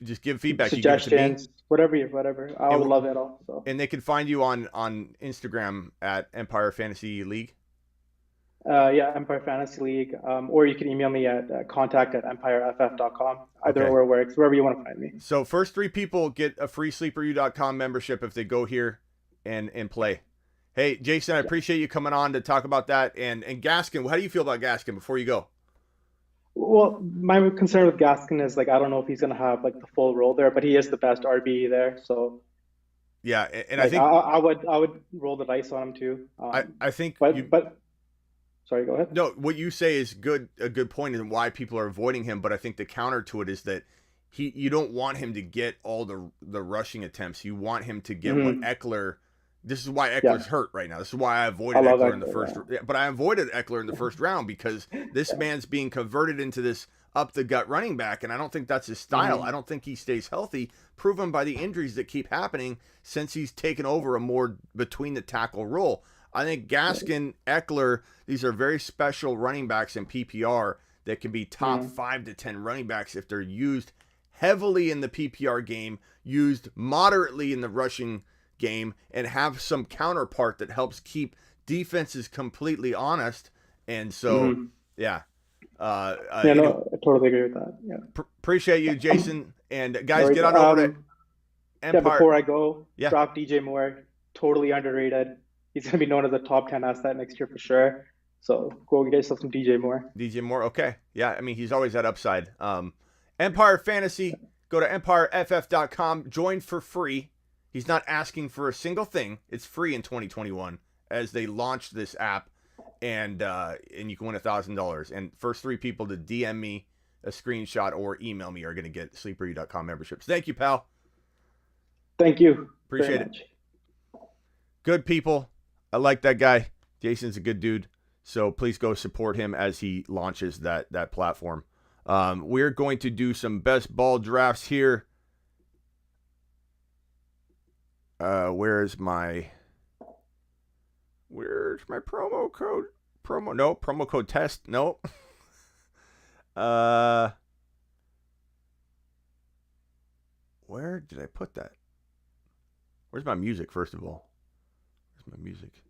Just give feedback. Suggestions, whatever. I would love it all. So. And they can find you on Instagram at Empire Fantasy League. Yeah, Empire Fantasy League. Or you can email me at contact@empireff.com. Either or works, wherever you want to find me. So first 3 people get a free sleeperu.com membership if they go here and play. Hey, Jason, I appreciate you coming on to talk about that. And Gaskin, how do you feel about Gaskin before you go? Well, my concern with Gaskin is like I don't know if he's going to have like the full role there, but he is the best RB there. So yeah, and like, I think I would roll the dice on him too. I think, but sorry, go ahead. No, what you say is a good point and why people are avoiding him. But I think the counter to it is that you don't want him to get all the rushing attempts. You want him to get what Eckler. This is why Eckler's hurt right now. This is why I avoided Eckler in the first. Yeah. But I avoided Eckler in the first round because this man's being converted into this up the gut running back, and I don't think that's his style. I don't think he stays healthy, proven by the injuries that keep happening since he's taken over a more between the tackle role. I think Gaskin, Eckler, these are very special running backs in PPR that can be top 5 to 10 running backs if they're used heavily in the PPR game, used moderately in the rushing game, and have some counterpart that helps keep defenses completely honest. And so, I totally agree with that. Yeah, appreciate you, Jason. And guys, get on over to Empire. Yeah, before I go, drop DJ Moore. Totally underrated. He's going to be known as a top 10 asset next year for sure. So go get yourself some DJ Moore. DJ Moore, okay. Yeah, I mean, he's always that upside. Empire Fantasy, go to empireff.com. Join for free. He's not asking for a single thing. It's free in 2021 as they launch this app, and you can win $1,000. And first 3 people to DM me a screenshot or email me are going to get sleeperu.com memberships. Thank you, pal. Thank you. Appreciate it. Good people. I like that guy. Jason's a good dude. So please go support him as he launches that platform. We're going to do some best ball drafts here. Where's my promo code? Promo code test. No. Where did I put that? Where's my music, first of all? Where's my music?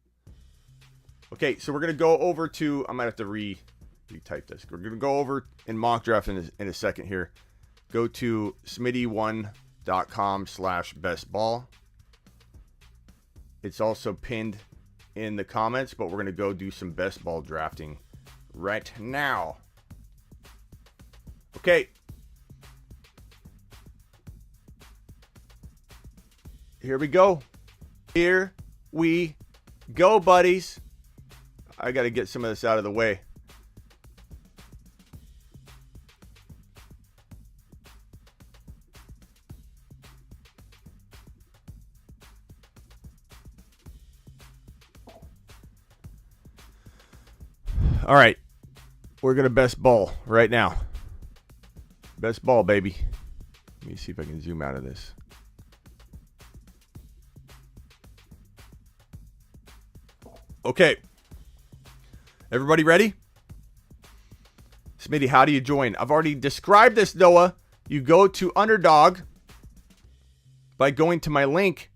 Okay, so we're going to go over to, I might have to retype this. We're going to go over in mock draft in a second here. Go to smitty1.com/bestball. It's also pinned in the comments, but we're going to go do some best ball drafting right now. Okay. Here we go. Here we go, buddies. I got to get some of this out of the way. All right. We're going to best ball right now. Best ball, baby. Let me see if I can zoom out of this. Okay. Everybody ready? Smitty, how do you join? I've already described this, Noah. You go to Underdog by going to my link,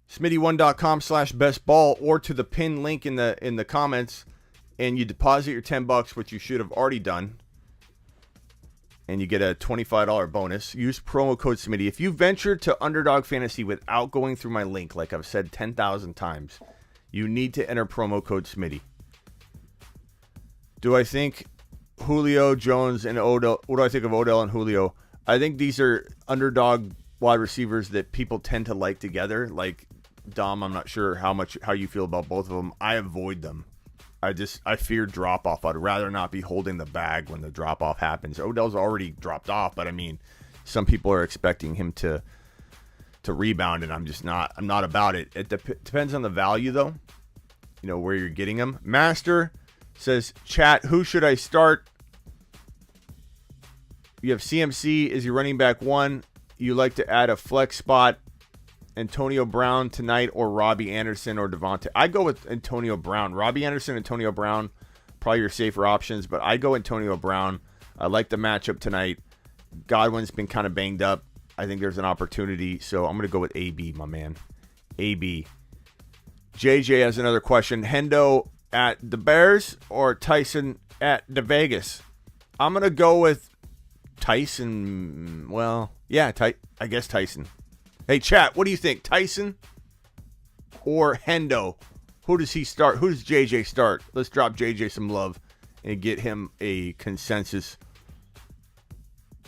smitty1.com/bestball, or to the pinned link in the comments, and you deposit your $10, which you should have already done. and you get a $25 bonus. Use promo code Smitty. If you venture to Underdog Fantasy without going through my link, like I've said 10,000 times, you need to enter promo code Smitty. Do I think Julio, Jones, and Odell? What do I think of Odell and Julio? I think these are underdog wide receivers that people tend to like together. Like Dom, I'm not sure how you feel about both of them. I avoid them. I fear drop off. I'd rather not be holding the bag when the drop off happens. Odell's already dropped off, but I mean, some people are expecting him to rebound, and I'm not about it. It depends on the value, though. You know, where you're getting him. Master says, chat, who should I start? You have CMC is your running back 1. You like to add a flex spot, Antonio Brown tonight, or Robbie Anderson or Devontae. I go with Antonio Brown. Robbie Anderson, Antonio Brown, probably your safer options, but I go Antonio Brown. I like the matchup tonight. Godwin's been kind of banged up. I think there's an opportunity, so I'm going to go with AB, my man. AB. JJ has another question. Hendo at the Bears or Tyson at the Vegas? I'm going to go with Tyson. Well, yeah, I guess Tyson. Hey, chat, what do you think? Tyson or Hendo? Who does he start? Who does JJ start? Let's drop JJ some love and get him a consensus.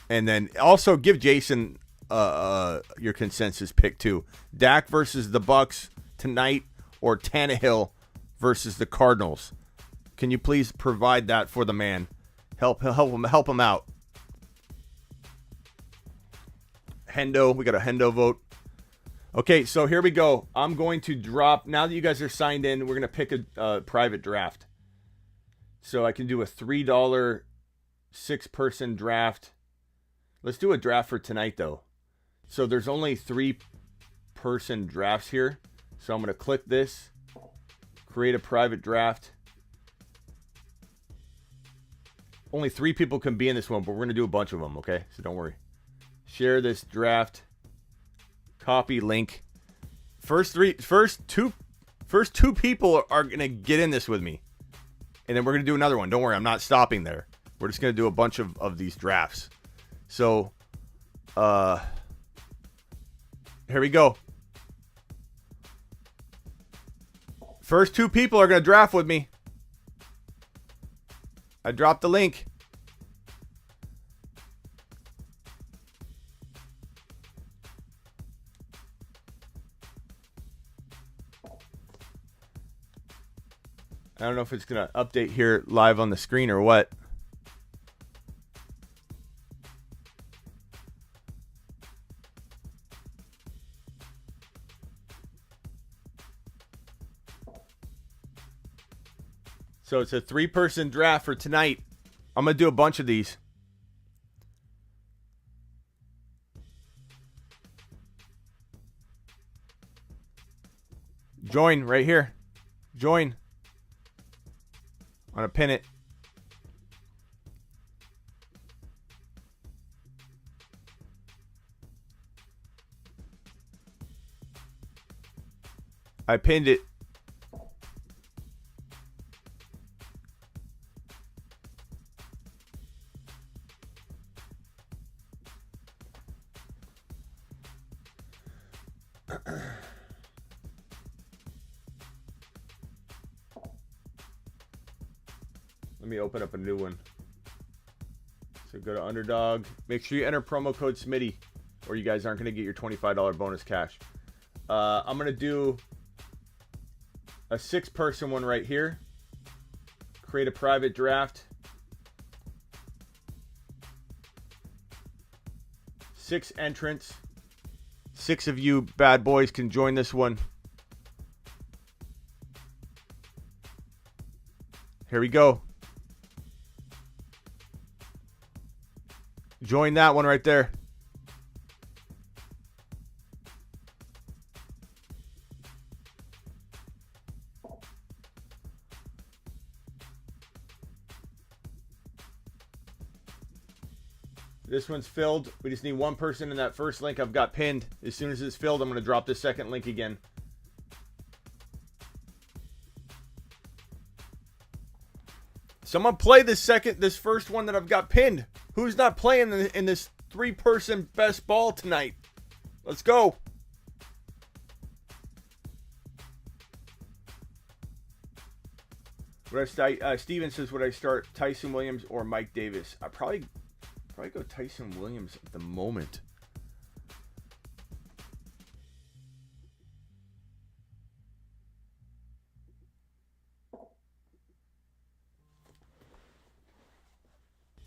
And then also give Jason your consensus pick too. Dak versus the Bucks tonight or Tannehill versus the Cardinals. Can you please provide that for the man? Help him out. Hendo, we got a Hendo vote. Okay, so here we go. I'm going to drop, now that you guys are signed in, we're going to pick a private draft. So I can do a $3 6-person draft. Let's do a draft for tonight, though. So there's only 3-person drafts here. So I'm going to click this, create a private draft. Only 3 people can be in this one, but we're going to do a bunch of them, okay? So don't worry. Share this draft. Copy link. First two people are going to get in this with me. And then we're going to do another one. Don't worry, I'm not stopping there. We're just going to do a bunch of these drafts. So, here we go. First 2 people are going to draft with me. I dropped the link. I don't know if it's going to update here live on the screen or what. So it's a 3-person draft for tonight. I'm going to do a bunch of these. Join right here. Join. I'm going to pin it. I pinned it. Let me open up a new one. So go to Underdog. Make sure you enter promo code Smitty or you guys aren't going to get your $25 bonus cash. I'm going to do a 6-person one right here. Create a private draft. 6 entrants. 6 of you bad boys can join this one. Here we go. Join that one right there. This one's filled. We just need 1 person in that first link I've got pinned. As soon as it's filled, I'm going to drop this second link again. Someone play this first one that I've got pinned. Who's not playing in this 3-person best ball tonight? Let's go. Steven says, would I start Tyson Williams or Mike Davis? I probably go Tyson Williams at the moment.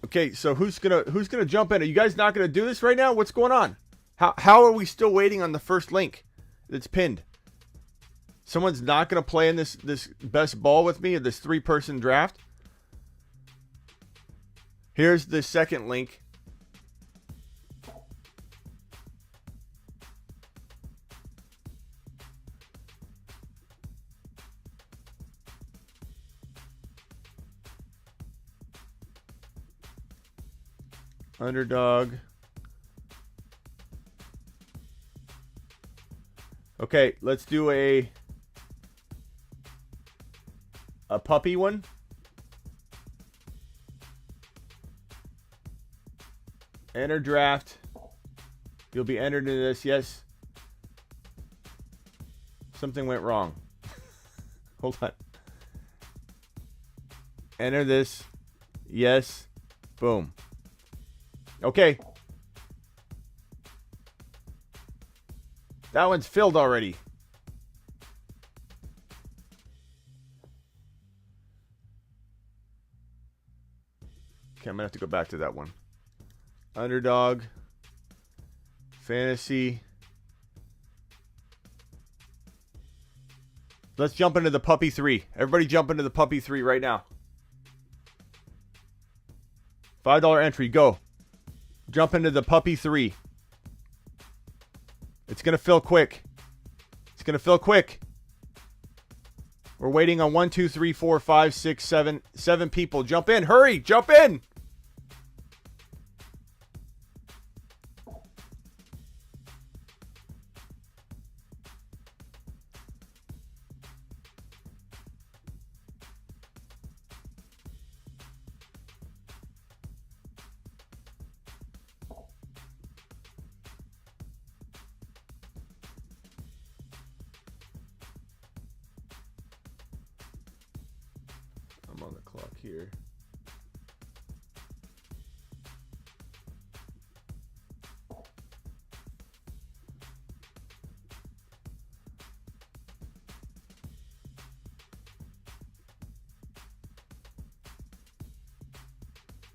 Okay, so who's gonna jump in? Are you guys not gonna do this right now? What's going on? How are we still waiting on the first link that's pinned? Someone's not gonna play in this best ball with me in this 3-person draft. Here's the second link. Underdog. Okay, let's do a puppy one. Enter draft. You'll be entered into this. Yes. Something went wrong. Hold on. Enter this. Yes. Boom. Okay. That one's filled already. Okay, I'm going to have to go back to that one. Underdog. Fantasy. Let's jump into the puppy 3. Everybody jump into the puppy 3 right now. $5 entry. Go. Jump into the puppy 3. It's going to fill quick. It's going to fill quick. We're waiting on 1, 2, 3, 4, 5, 6, 7 people. Jump in. Hurry. Jump in. I'm on the clock here.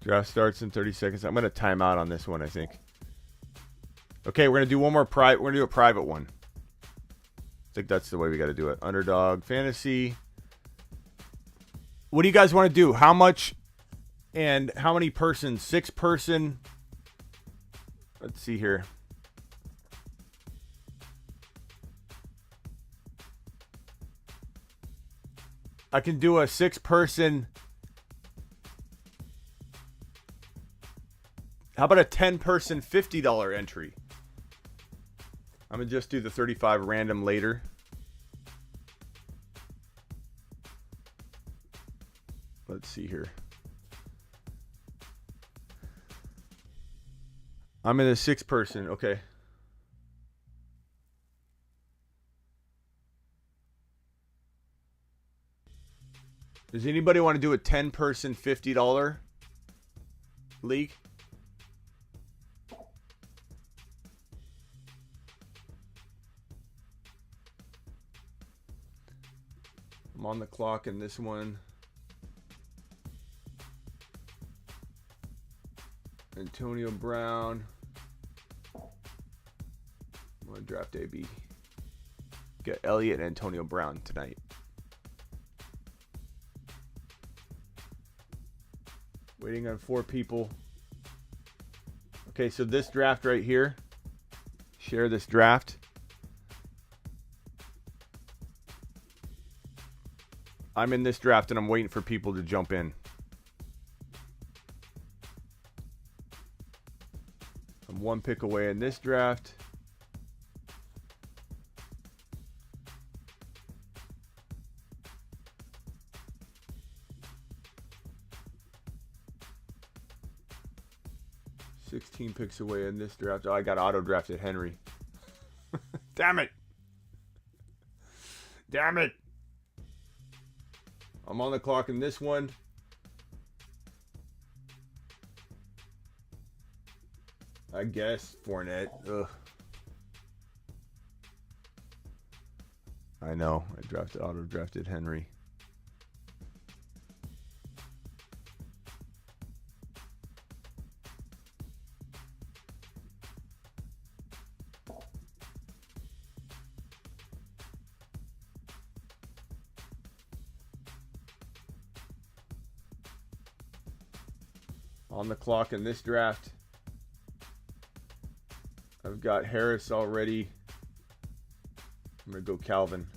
Draft starts in 30 seconds. I'm going to time out on this one, I think. Okay, we're going to do one more private. We're going to do a private one. I think that's the way we got to do it. Underdog fantasy. What do you guys want to do? How much and how many persons? 6-person. Let's see here. I can do a 6-person. How about a 10-person $50 entry? I'm going to just do the 35 random later. Let's see here. I'm in a 6-person. Okay. Does anybody want to do a 10-person $50 league? I'm on the clock in this one. Antonio Brown. I'm going to draft AB. Get Elliott and Antonio Brown tonight. Waiting on 4 people. Okay, so this draft right here. Share this draft. I'm in this draft and I'm waiting for people to jump in. I'm 1 pick away in this draft. 16 picks away in this draft. Oh, I got auto-drafted Henry. Damn it. Damn it. I'm on the clock in this one. I guess Fournette. Ugh. I know. I auto-drafted Henry. On the clock in this draft. I've got Harris already. I'm going to go Calvin.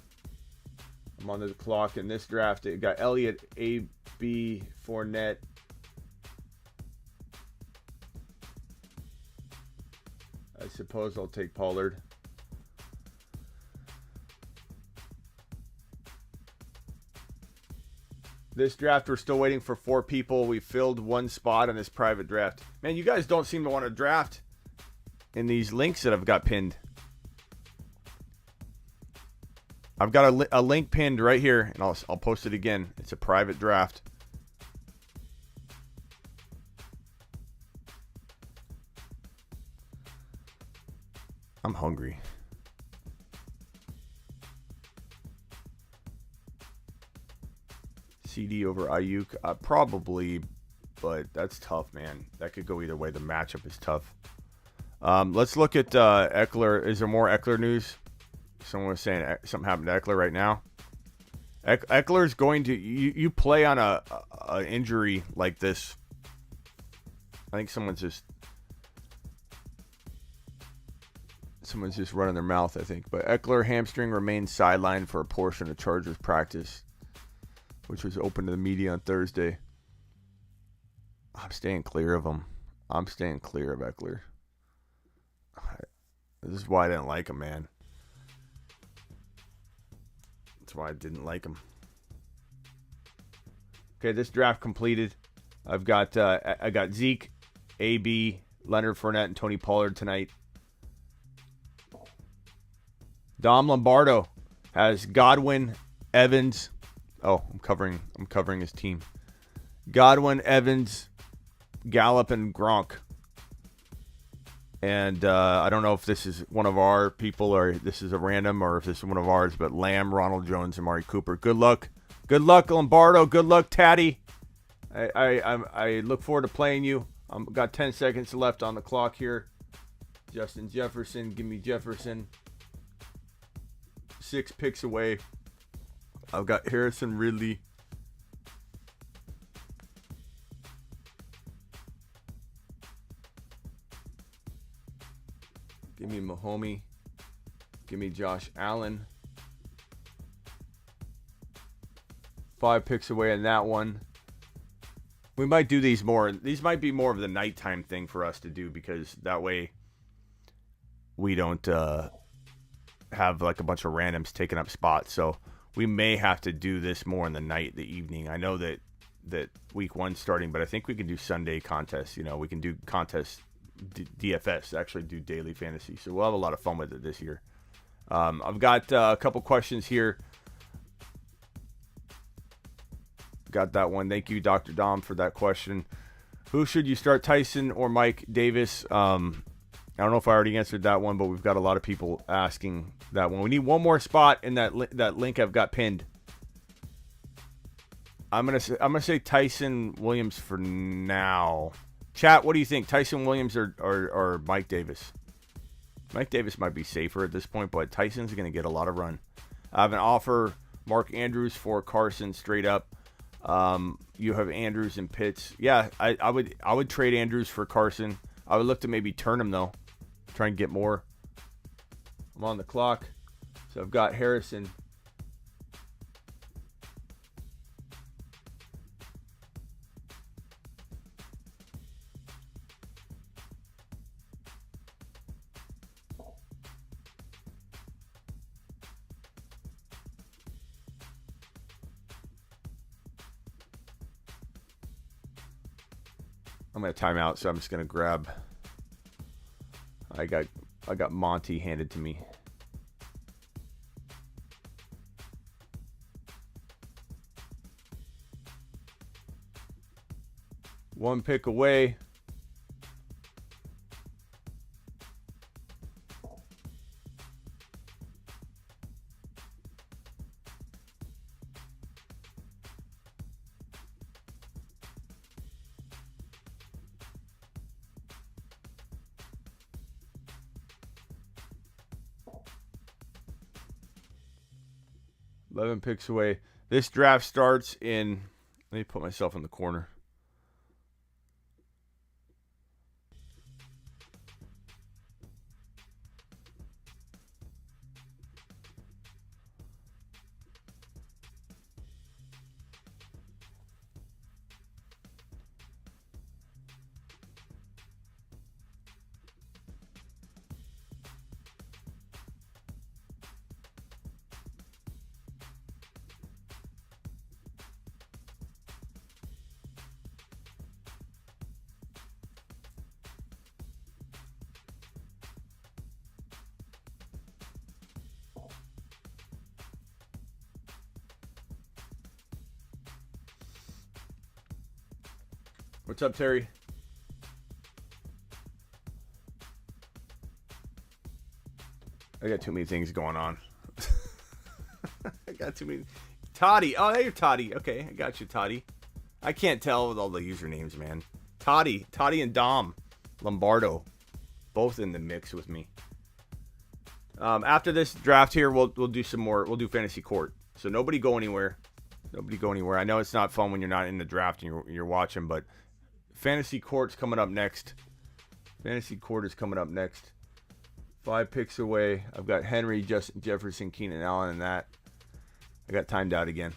I'm on the clock in this draft. I got Elliott, A.B., Fournette. I suppose I'll take Pollard. This draft, we're still waiting for 4 people. We filled 1 spot in this private draft. Man, you guys don't seem to want to draft in these links that I've got pinned. I've got a link pinned right here, and I'll post it again. It's a private draft. I'm hungry. CD over Ayuk? Probably, but that's tough, man. That could go either way. The matchup is tough. Let's look at Eckler. Is there more Eckler news? Someone was saying something happened to Eckler right now. Eckler's going to... You play on a injury like this. I think someone's just running their mouth, I think. But Eckler hamstring remains sidelined for a portion of Chargers practice, which was open to the media on Thursday. I'm staying clear of him. I'm staying clear of Eckler. This is why I didn't like him, man. That's why I didn't like him. Okay, this draft completed. I've got I got Zeke, AB, Leonard Fournette, and Tony Pollard tonight. Dom Lombardo has Godwin, Evans. Oh, I'm covering his team. Godwin, Evans, Gallup, and Gronk. And I don't know if this is one of our people or this is a random or if this is one of ours, but Lamb, Ronald Jones, and Amari Cooper. Good luck. Good luck, Lombardo. Good luck, Tatty. I look forward to playing you. I've got 10 seconds left on the clock here. Justin Jefferson. Give me Jefferson. 6 picks away. I've got Harrison Ridley. Give me Mahomey. Give me Josh Allen. 5 picks away in that one. We might do these more. These might be more of the nighttime thing for us to do because that way we don't have like a bunch of randoms taking up spots. So we may have to do this more in the night, the evening. I know that week 1's starting, but I think we can do Sunday contests. You know, we can do contests, DFS, actually do daily fantasy. So we'll have a lot of fun with it this year. I've got a couple questions here. Got that one. Thank you, Dr. Dom, for that question. Who should you start, Tyson or Mike Davis? I don't know if I already answered that one, but we've got a lot of people asking that one. We need one more spot in that link I've got pinned. I'm gonna say Tyson Williams for now. Chat, what do you think? Tyson Williams or Mike Davis? Mike Davis might be safer at this point, but Tyson's gonna get a lot of run. I have an offer, Mark Andrews for Carson straight up. You have Andrews and Pitts. Yeah, I would trade Andrews for Carson. I would look to maybe turn him though. Try and get more. I'm on the clock. So I've got Harrison. I'm going to time out, so I'm just going to grab I got Monty handed to me. One pick away. Eleven picks away. This draft starts in. Let me put myself in the corner. What's up, Terry? I got too many things going on. I got too many. Toddy. Oh, hey, you're Toddy. Okay, I got you, Toddy. I can't tell with all the usernames, man. Toddy and Dom Lombardo, both in the mix with me. After this draft here, we'll do some more. We'll do fantasy court. So nobody go anywhere. Nobody go anywhere. I know it's not fun when you're not in the draft and you're watching, but fantasy court's coming up next. Fantasy court is coming up next. 5 picks away. I've got Henry, Justin Jefferson, Keenan Allen, and that. I got timed out again.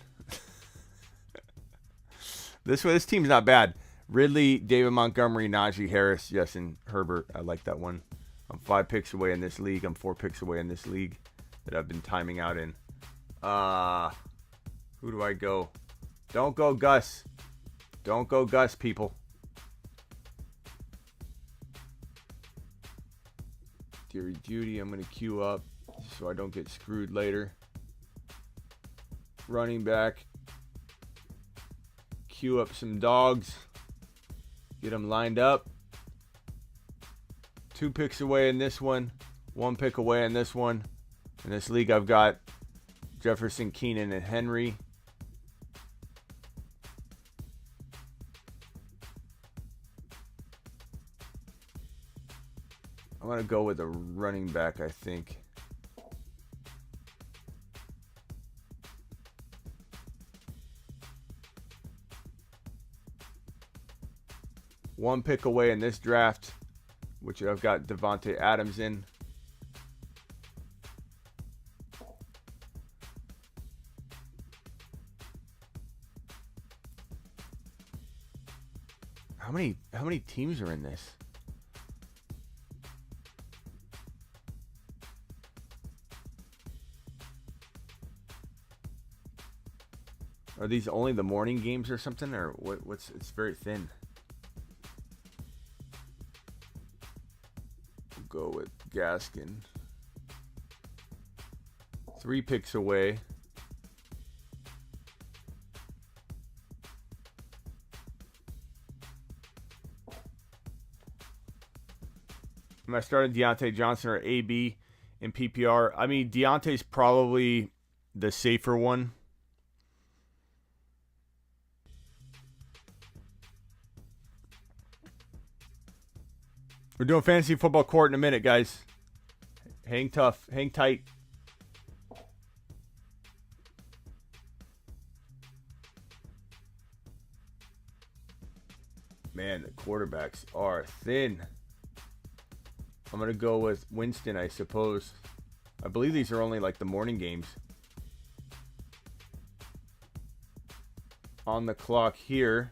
This team's not bad. Ridley, David Montgomery, Najee Harris, Justin Herbert. I like that one. I'm 5 picks away in this league. I'm 4 picks away in this league that I've been timing out in. Who do I go? Don't go Gus. Don't go Gus, people. Jerry Judy, I'm going to queue up so I don't get screwed later. Running back. Queue up some dogs. Get them lined up. 2 picks away in this one. 1 pick away in this one. In this league, I've got Jefferson, Keenan, and Henry. I'm going to go with a running back, I think. One pick away in this draft, which I've got Devontae Adams in. How many teams are in this? Are these only the morning games or something, or what's? It's very thin. We'll go with Gaskin. 3 picks away. Am I starting Deontay Johnson or AB in PPR? I mean, Deontay's probably the safer one. We're doing fantasy football court in a minute, guys. Hang tough. Hang tight. Man, the quarterbacks are thin. I'm going to go with Winston, I suppose. I believe these are only like the morning games. On the clock here,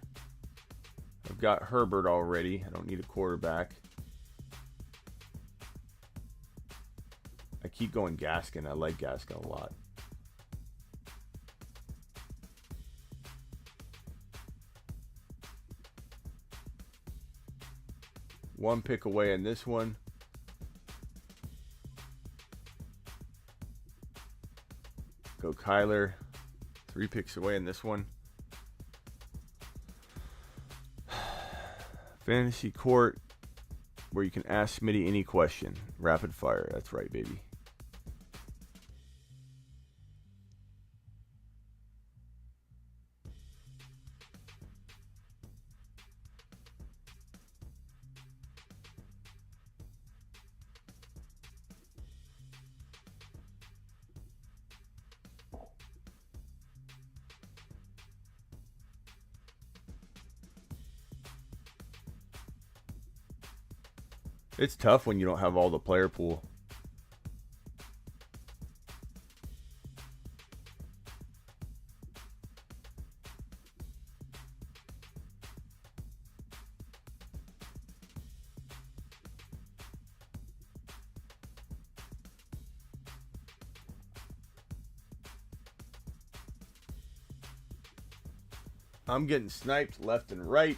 I've got Herbert already. I don't need a quarterback. I keep going Gaskin. I like Gaskin a lot. One pick away in this one. Go Kyler. 3 picks away in this one. Fantasy Court, where you can ask Smitty any question. Rapid fire. That's right, baby. It's tough when you don't have all the player pool. I'm getting sniped left and right.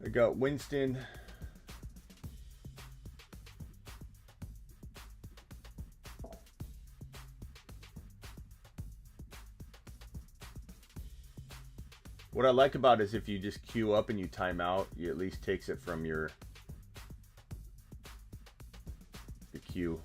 I got Winston. What I like about it is if you just queue up and you time out, it at least takes it from your queue.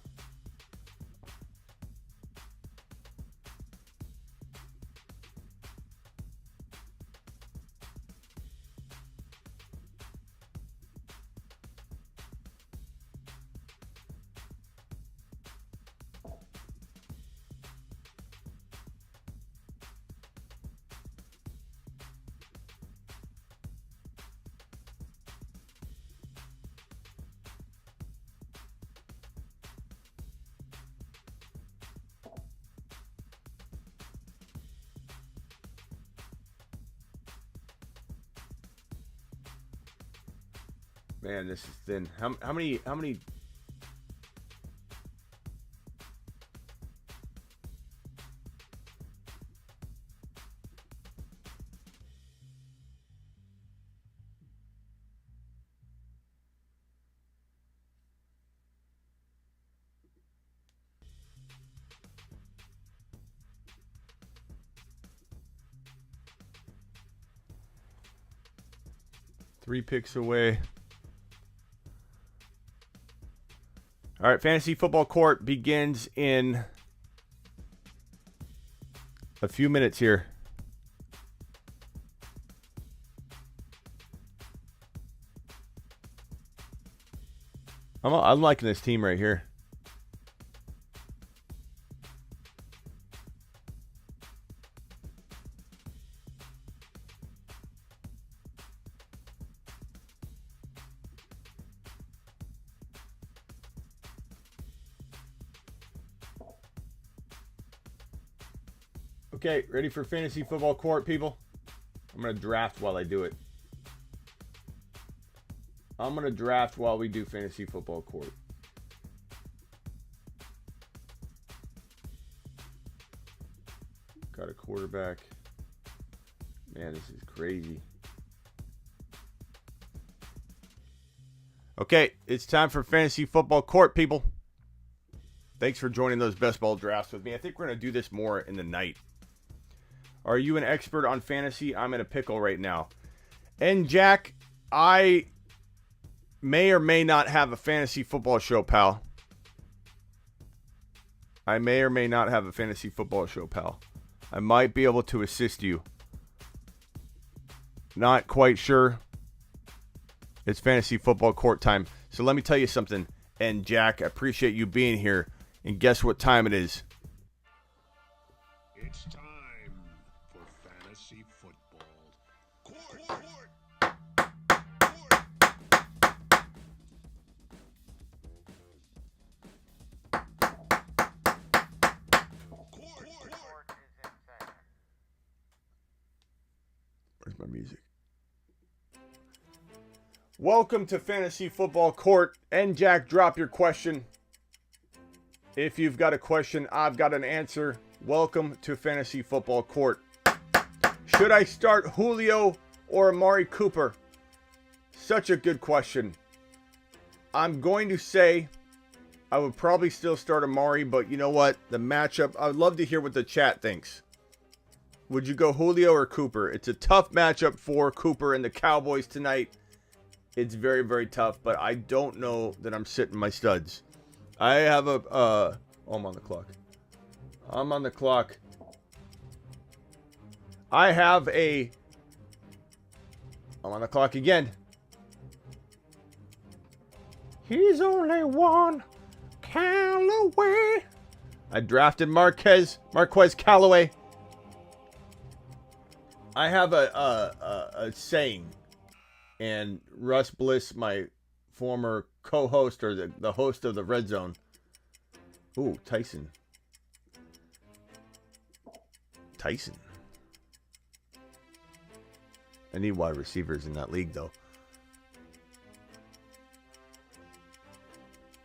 Man, this is thin. How many? 3 picks away. All right, Fantasy Football Court begins in a few minutes here. I'm liking this team right here. Okay, ready for Fantasy Football Court, people? I'm going to draft while I do it. I'm going to draft while we do Fantasy Football Court. Got a quarterback. Man, this is crazy. Okay, it's time for Fantasy Football Court, people. Thanks for joining those best ball drafts with me. I think we're going to do this more in the night. Are you an expert on fantasy? I'm in a pickle right now. And Jack, I may or may not have a fantasy football show, pal. I may or may not have a fantasy football show, pal. I might be able to assist you. Not quite sure. It's Fantasy Football Court time. So let me tell you something. And Jack, I appreciate you being here. And guess what time it is? It's time for fantasy football. Court. Where's my music? Welcome to Fantasy Football Court. And Jack, drop your question. If you've got a question, I've got an answer. Welcome to Fantasy Football Court. Should I start Julio or Amari Cooper? Such a good question. I'm going to say I would probably still start Amari, but you know what? The matchup, I would love to hear what the chat thinks. Would you go Julio or Cooper? It's a tough matchup for Cooper and the Cowboys tonight. It's very, very tough, but I don't know that I'm sitting my studs. I have I'm on the clock. I'm on the clock. I'm on the clock again. He's only one Callaway. I drafted Marquez Callaway. I have a saying, and Russ Bliss, my former co-host or the host of the Red Zone. Ooh, Tyson. I need wide receivers in that league, though.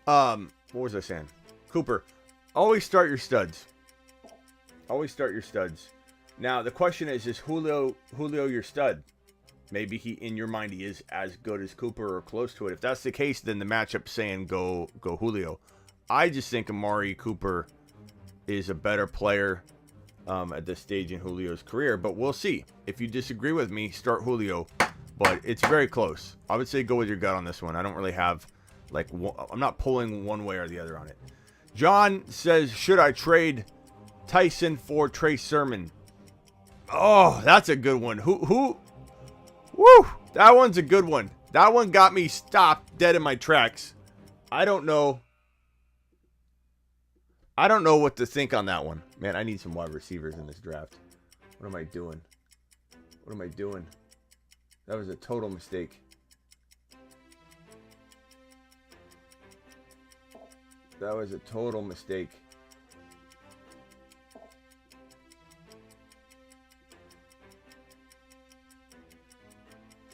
What was I saying? Cooper, always start your studs. Always start your studs. Now, the question is Julio your stud? Maybe in your mind, he is as good as Cooper or close to it. If that's the case, then the matchup's saying go Julio. I just think Amari Cooper is a better player at this stage in Julio's career, but we'll see. If you disagree with me, start Julio, but it's very close. I would say go with your gut on this one. I don't really have, I'm not pulling one way or the other on it. John says, should I trade Tyson for Trey Sermon? Oh, that's a good one. Who? Woo! That one's a good one. That one got me stopped dead in my tracks. I don't know what to think on that one. Man, I need some wide receivers in this draft. What am I doing? That was a total mistake.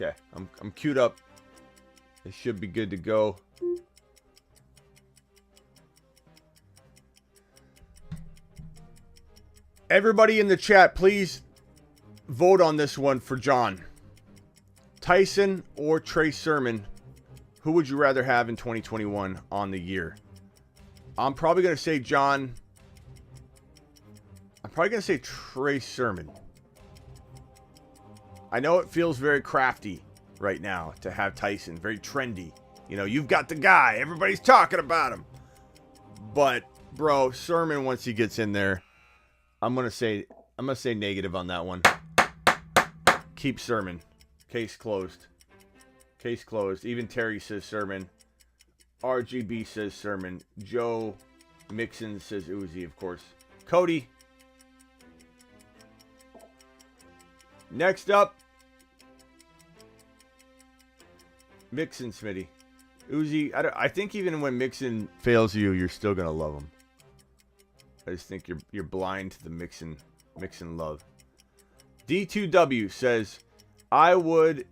Okay, I'm queued up. It should be good to go. Everybody in the chat, please vote on this one for John. Tyson or Trey Sermon, who would you rather have in 2021 on the year? I'm probably going to say John. I'm probably going to say Trey Sermon. I know it feels very crafty right now to have Tyson, very trendy. You know, you've got the guy, everybody's talking about him. But, bro, Sermon, once he gets in there, I'm gonna say negative on that one. Keep Sermon. Case closed. Even Terry says Sermon. RGB says Sermon. Joe Mixon says Uzi, of course. Cody. Next up, Mixon, Smitty. Uzi, I think even when Mixon fails you, you're still going to love him. I just think you're blind to the Mixon love. D2W says, I would...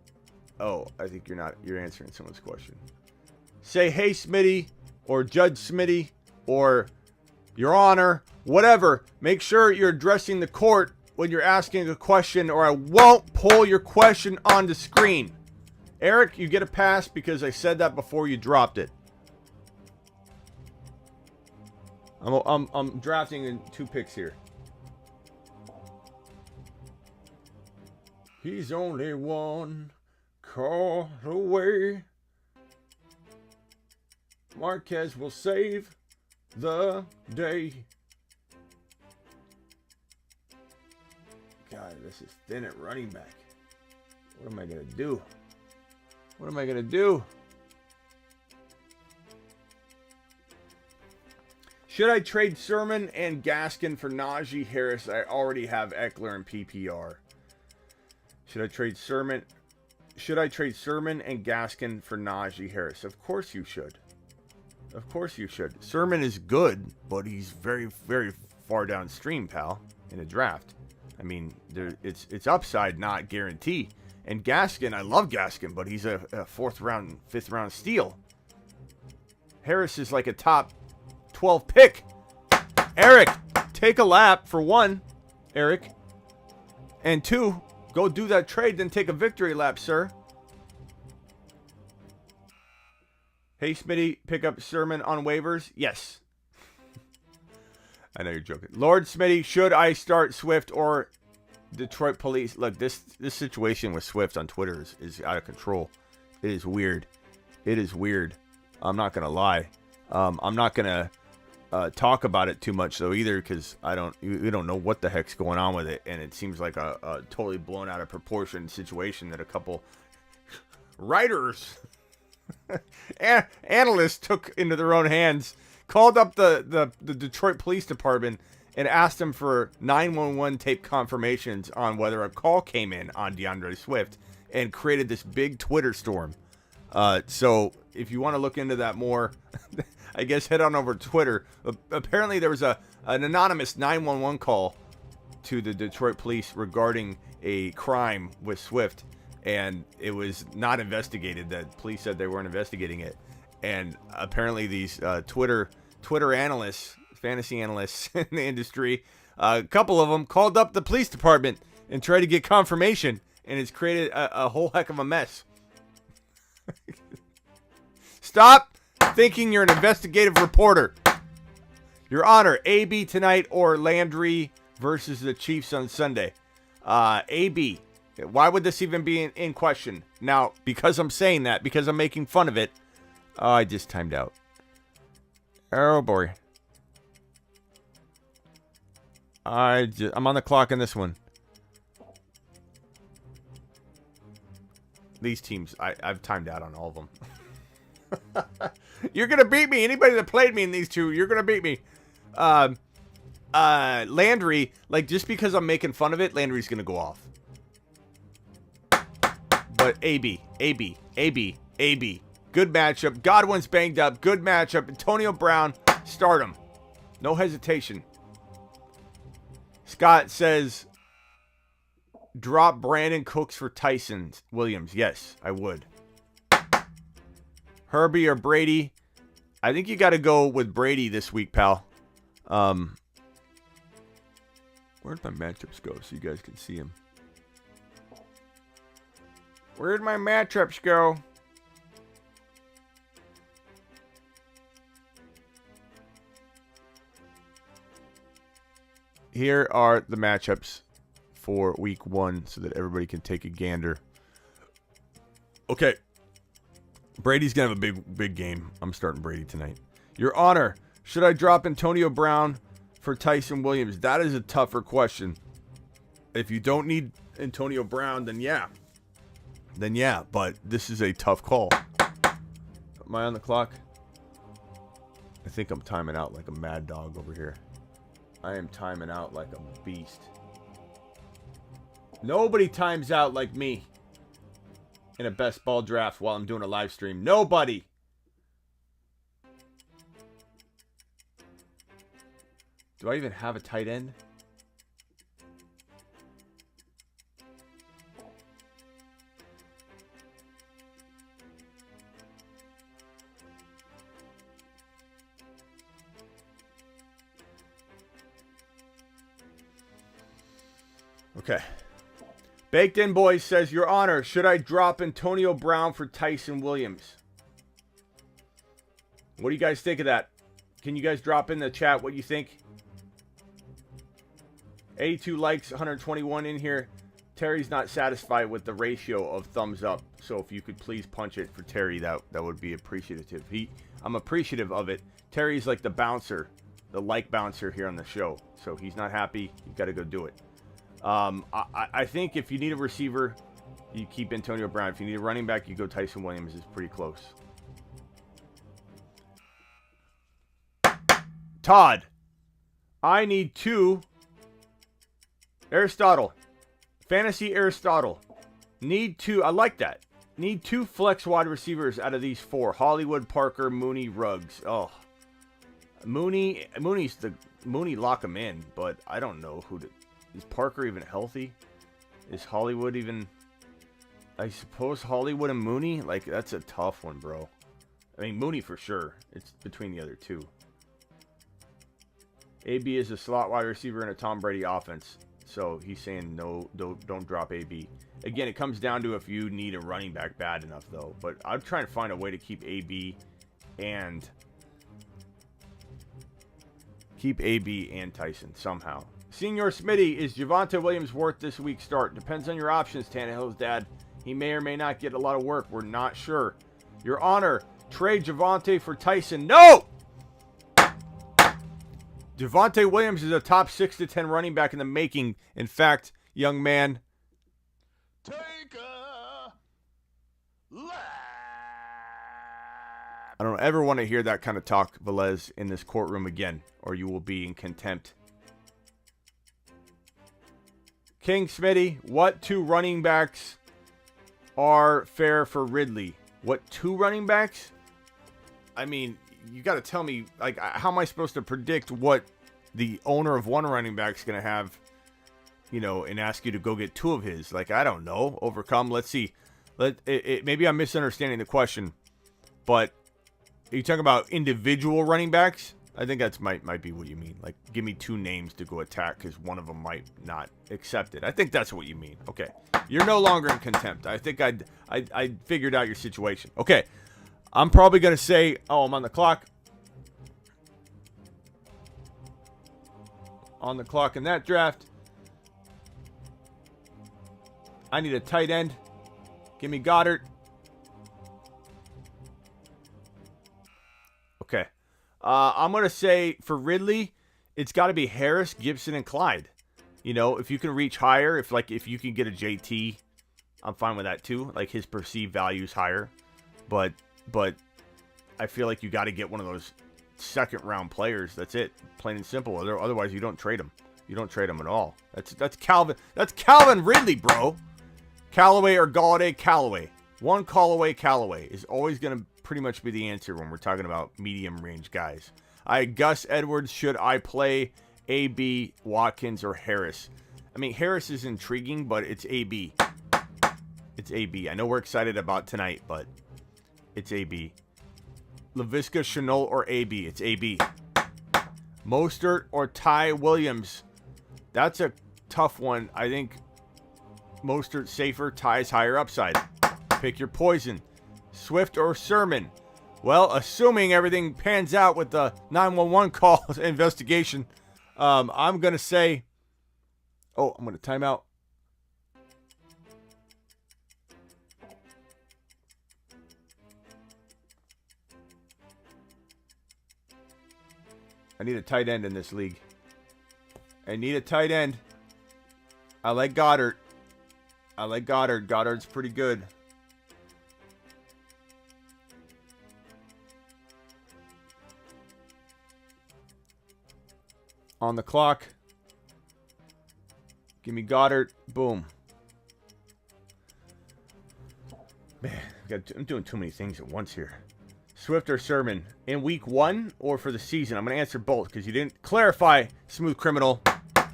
Oh, I think you're answering someone's question. Say, hey, Smitty, or Judge Smitty, or Your Honor, whatever. Make sure you're addressing the court when you're asking a question, or I won't pull your question on the screen. Eric, you get a pass because I said that before you dropped it. I'm drafting in 2 picks here. He's only one call away. Marquez will save the day. God, this is thin at running back. What am I going to do? Should I trade Sermon and Gaskin for Najee Harris? I already have Eckler and PPR. Should I trade Sermon and Gaskin for Najee Harris? Of course you should. Sermon is good, but he's very, very far downstream, pal, in a draft. I mean, it's upside, not guarantee. And Gaskin, I love Gaskin, but he's a 4th round, 5th round steal. Harris is like a top 12 pick. Eric, take a lap for 1, Eric. And 2, go do that trade, then take a victory lap, sir. Hey, Smitty, pick up Sermon on waivers? Yes. I know you're joking. Lord Smitty, should I start Swift or Detroit Police? Look, this situation with Swift on Twitter is out of control. It is weird. It is weird. I'm not going to lie. I'm not going to talk about it too much, though, either, because we don't know what the heck's going on with it, and it seems like a totally blown out of proportion situation that a couple writers, analysts took into their own hands, called up the Detroit Police Department and asked them for 911 tape confirmations on whether a call came in on DeAndre Swift, and created this big Twitter storm. So if you want to look into that more, I guess head on over to Twitter. Apparently there was an anonymous 911 call to the Detroit police regarding a crime with Swift, and it was not investigated. The police said they weren't investigating it. And apparently these Twitter analysts, fantasy analysts in the industry, a couple of them called up the police department and tried to get confirmation, and it's created a whole heck of a mess. Stop thinking you're an investigative reporter. Your Honor, AB tonight or Landry versus the Chiefs on Sunday? AB. Why would this even be in question? Now, because I'm saying that, because I'm making fun of it, I just timed out. Oh, boy. I'm on the clock in this one. These teams, I've timed out on all of them. You're going to beat me. Anybody that played me in these two, you're going to beat me. Landry, like, just because I'm making fun of it, Landry's going to go off. But AB. Good matchup. Godwin's banged up. Good matchup. Antonio Brown, start him. No hesitation. Scott says, drop Brandon Cooks for Tyson Williams. Yes, I would. Herbie or Brady? I think you got to go with Brady this week, pal. Where'd my matchups go so you guys can see them? Where'd my matchups go? Here are the matchups for week 1 so that everybody can take a gander. Okay. Brady's going to have a big game. I'm starting Brady tonight. Your Honor, should I drop Antonio Brown for Tyson Williams? That is a tougher question. If you don't need Antonio Brown, then yeah. But this is a tough call. Am I on the clock? I think I'm timing out like a mad dog over here. I am timing out like a beast. Nobody times out like me in a best ball draft while I'm doing a live stream. Nobody. Do I even have a tight end? Okay. Baked In Boys says, Your Honor, should I drop Antonio Brown for Tyson Williams? What do you guys think of that? Can you guys drop in the chat what you think? 82 likes, 121 in here. Terry's not satisfied with the ratio of thumbs up. So if you could please punch it for Terry, that would be appreciative. I'm appreciative of it. Terry's like the bouncer, the like bouncer here on the show. So he's not happy. You've got to go do it. I think if you need a receiver, you keep Antonio Brown. If you need a running back, you go Tyson Williams. Is pretty close. Todd, I need 2 Aristotle. Fantasy Aristotle. Need 2. I like that. Need 2 flex wide receivers out of these 4. Hollywood, Parker, Mooney, Ruggs. Oh. Mooney lock him in, but I don't know who to. Is Parker even healthy? Is Hollywood even... I suppose Hollywood and Mooney? Like, that's a tough one, bro. I mean, Mooney for sure. It's between the other 2. AB is a slot wide receiver in a Tom Brady offense. So he's saying no, don't drop AB. Again, it comes down to if you need a running back bad enough, though. But I'm trying to find a way to keep AB and keep AB and Tyson somehow. Senior Smitty, is Javonte Williams worth this week's start? Depends on your options, Tannehill's dad. He may or may not get a lot of work. We're not sure. Your Honor, trade Javonte for Tyson. No! Javonte Williams is a top 6 to 10 running back in the making. In fact, young man, Take a lap. I don't ever want to hear that kind of talk, Velez, in this courtroom again, or you will be in contempt. King Smitty, what 2 running backs are fair for Ridley? What 2 running backs? I mean, you got to tell me, like, how am I supposed to predict what the owner of one running back is going to have, you know, and ask you to go get 2 of his? Like, I don't know. Overcome. Let's see. Maybe I'm misunderstanding the question, but are you talking about individual running backs? I think that's might be what you mean. Like, give me 2 names to go attack because one of them might not accept it. I think that's what you mean. Okay. You're no longer in contempt. I think I figured out your situation. Okay. I'm probably going to say, oh, I'm on the clock. On the clock in that draft. I need a tight end. Give me Goddard. Okay. I'm going to say for Ridley, it's got to be Harris, Gibson, and Clyde. You know, if you can reach higher, if you can get a JT, I'm fine with that too. Like, his perceived value is higher. But I feel like you got to get one of those second round players. That's it. Plain and simple. Otherwise, you don't trade them. You don't trade them at all. That's Calvin. That's Calvin Ridley, bro. Callaway or Galladay, Callaway. One call away, Callaway is always going to pretty much be the answer when we're talking about medium range guys. Gus Edwards, should I play AB, Watkins, or Harris? I mean, Harris is intriguing, but it's AB. It's AB. I know we're excited about tonight, but it's AB. LaVisca, Chenault, or AB? It's AB. Mostert or Ty Williams? That's a tough one. I think Mostert's safer. Ty's higher upside. Pick your poison. Swift or Sermon? Well, assuming everything pans out with the 911 call investigation, I'm going to say... Oh, I'm going to time out. I need a tight end in this league. I need a tight end. I like Goddard. Goddard's pretty good. On the clock. Give me Goddard. Boom. Man, I'm doing too many things at once here. Swift or Sermon? In week 1 or for the season? I'm going to answer both because you didn't clarify, Smooth Criminal.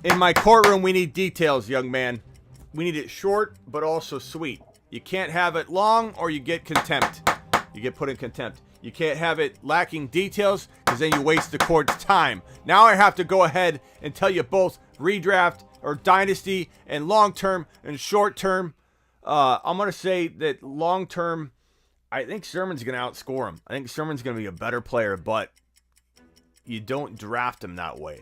In my courtroom, we need details, young man. We need it short, but also sweet. You can't have it long or you get contempt. You get put in contempt. You can't have it lacking details because then you waste the court's time. Now I have to go ahead and tell you both redraft or dynasty and long-term and short-term. I'm going to say that long-term, I think Sermon's going to outscore him. I think Sermon's going to be a better player, but you don't draft him that way.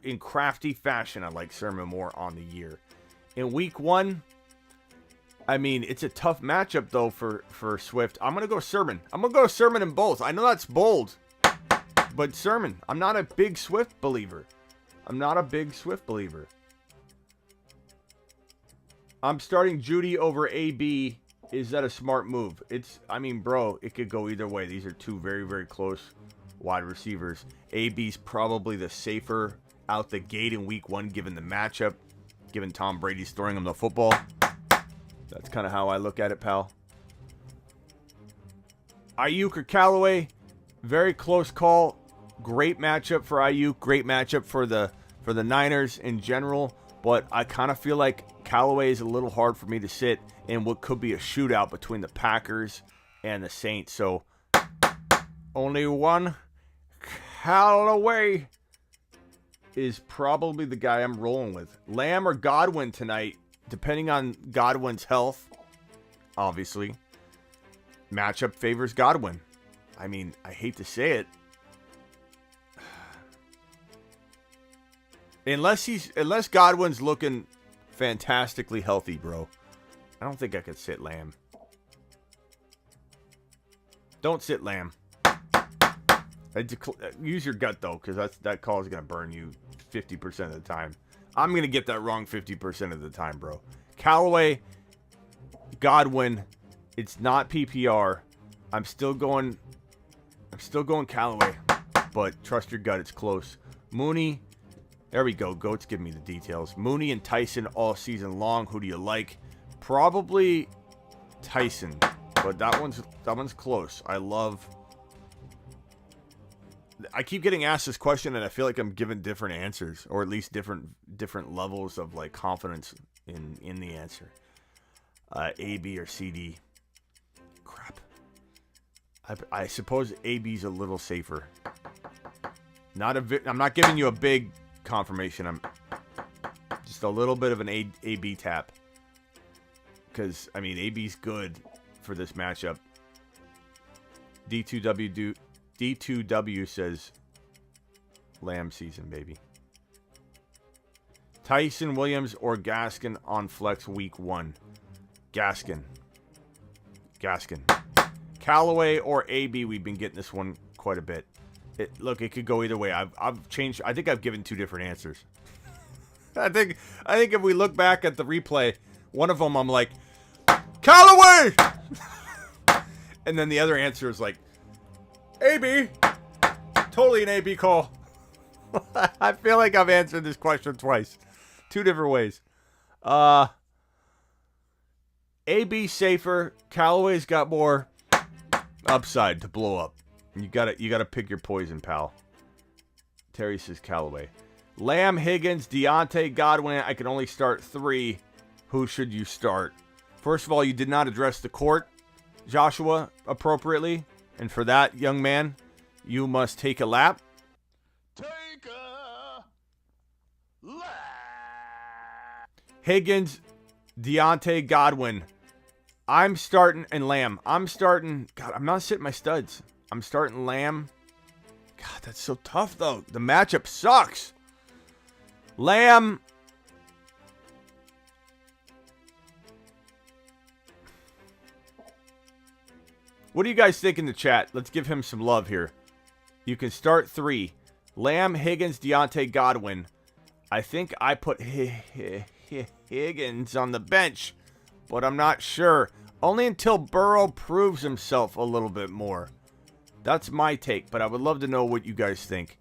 In crafty fashion, I like Sermon more on the year. In week 1, I mean, it's a tough matchup, though, for Swift. I'm going to go Sermon. I'm going to go Sermon in both. I know that's bold, but Sermon. I'm not a big Swift believer. I'm starting Judy over AB. Is that a smart move? I mean, bro, it could go either way. These are 2 very, very close wide receivers. AB's probably the safer out the gate in week 1, given the matchup, given Tom Brady's throwing him the football. That's kind of how I look at it, pal. Ayuk or Callaway? Very close call. Great matchup for Ayuk. Great matchup for the Niners in general. But I kind of feel like Callaway is a little hard for me to sit in what could be a shootout between the Packers and the Saints. So only one Callaway is probably the guy I'm rolling with. Lamb or Godwin tonight, depending on Godwin's health, obviously. Matchup favors Godwin. I mean, I hate to say it. Unless Godwin's looking fantastically healthy, bro. I don't think I could sit Lamb. Don't sit Lamb. Use your gut, though, because that call is going to burn you 50% of the time. I'm going to get that wrong 50% of the time, bro. Callaway, Godwin, it's not PPR. I'm still going Callaway, but trust your gut, it's close. Mooney, there we go. Goats give me the details. Mooney and Tyson all season long. Who do you like? Probably Tyson, but that one's close. I keep getting asked this question, and I feel like I'm given different answers, or at least different levels of like confidence in the answer. A, B, or C, D. Crap. I suppose A, B's a little safer. I'm not giving you a big confirmation. I'm just a little bit of an A, B tap. Because, I mean, A, B's good for this matchup. D2W says Lamb season, baby. Tyson Williams or Gaskin on flex week 1. Gaskin. Callaway or AB, we've been getting this one quite a bit. Look, it could go either way. I've changed. I think I've given 2 different answers. I think if we look back at the replay, one of them I'm like, Callaway! And then the other answer is like, AB. Totally an AB call. I feel like I've answered this question twice. 2 different ways. AB safer. Callaway's got more upside to blow up. You gotta pick your poison, pal. Terry says Callaway. Lamb, Higgins, Deontay, Godwin. I can only start 3. Who should you start? First of all, you did not address the court, Joshua, appropriately. And for that, young man, you must take a lap. Take a lap. Higgins, Deontay, Godwin. I'm starting, and Lamb. I'm starting. God, I'm not sitting my studs. I'm starting Lamb. God, that's so tough, though. The matchup sucks. Lamb. What do you guys think in the chat? Let's give him some love here. You can start 3. Lamb, Higgins, Deontay, Godwin. I think I put Higgins on the bench, but I'm not sure. Only until Burrow proves himself a little bit more. That's my take, but I would love to know what you guys think.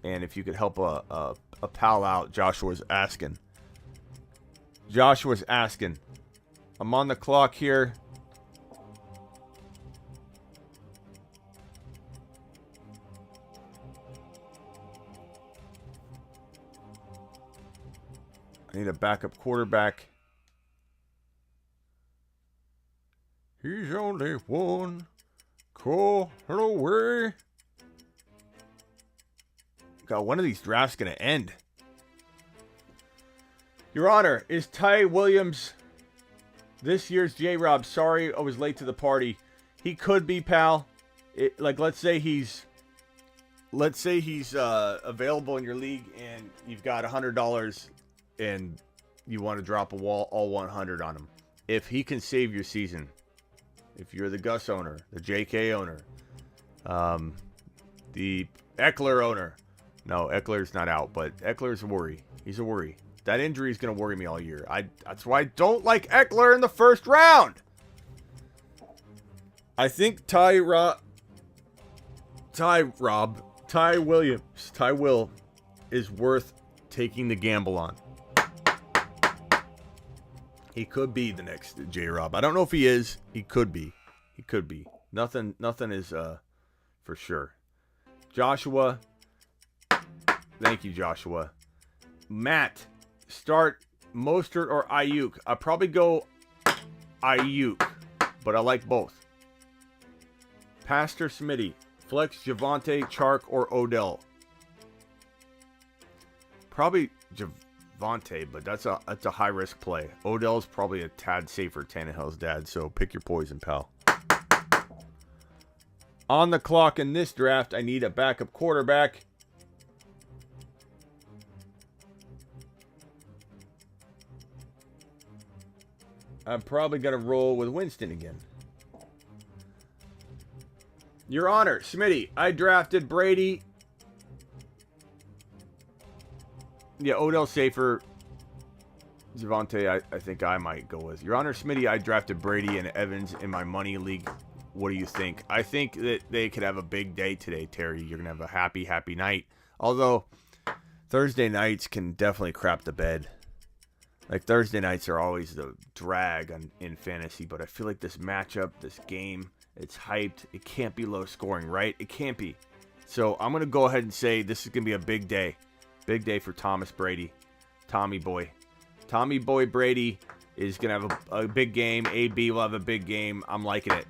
And if you could help a pal out, Joshua's asking. I'm on the clock here. I need a backup quarterback. He's only one call away. God, when are these drafts going to end? Your Honor, is Ty Williams this year's J-Rob? Sorry, I was late to the party. He could be, pal. Let's say he's available in your league and you've got $100 and you want to drop all 100 on him. If he can save your season, if you're the Gus owner, the JK owner, the Eckler owner. No, Eckler's not out, but Eckler's a worry. He's a worry. That injury is going to worry me all year. That's why I don't like Eckler in the first round. I think Ty Will is worth taking the gamble on. He could be the next J-Rob. I don't know if he is. He could be. Nothing is for sure. Joshua. Thank you, Joshua. Matt, start Mostert or Ayuk. I'll probably go Ayuk, but I like both. Pastor Smitty, flex Javonte, Chark, or Odell. Probably Javonte, but that's a high risk play. Odell's probably a tad safer. Tannehill's dad, so pick your poison, pal. On the clock in this draft, I need a backup quarterback. I'm probably going to roll with Winston again. Your Honor, Smitty, I drafted Brady. Yeah, Odell safer. Javonte, I think I might go with. Your Honor, Smitty, I drafted Brady and Evans in my money league. What do you think? I think that they could have a big day today, Terry. You're going to have a happy, happy night. Although, Thursday nights can definitely crap the bed. Like, Thursday nights are always the drag in fantasy, but I feel like this matchup, this game, it's hyped. It can't be low scoring, right? It can't be. So, I'm going to go ahead and say this is going to be a big day. Big day for Thomas Brady. Tommy Boy. Tommy Boy Brady is going to have a big game. AB will have a big game. I'm liking it.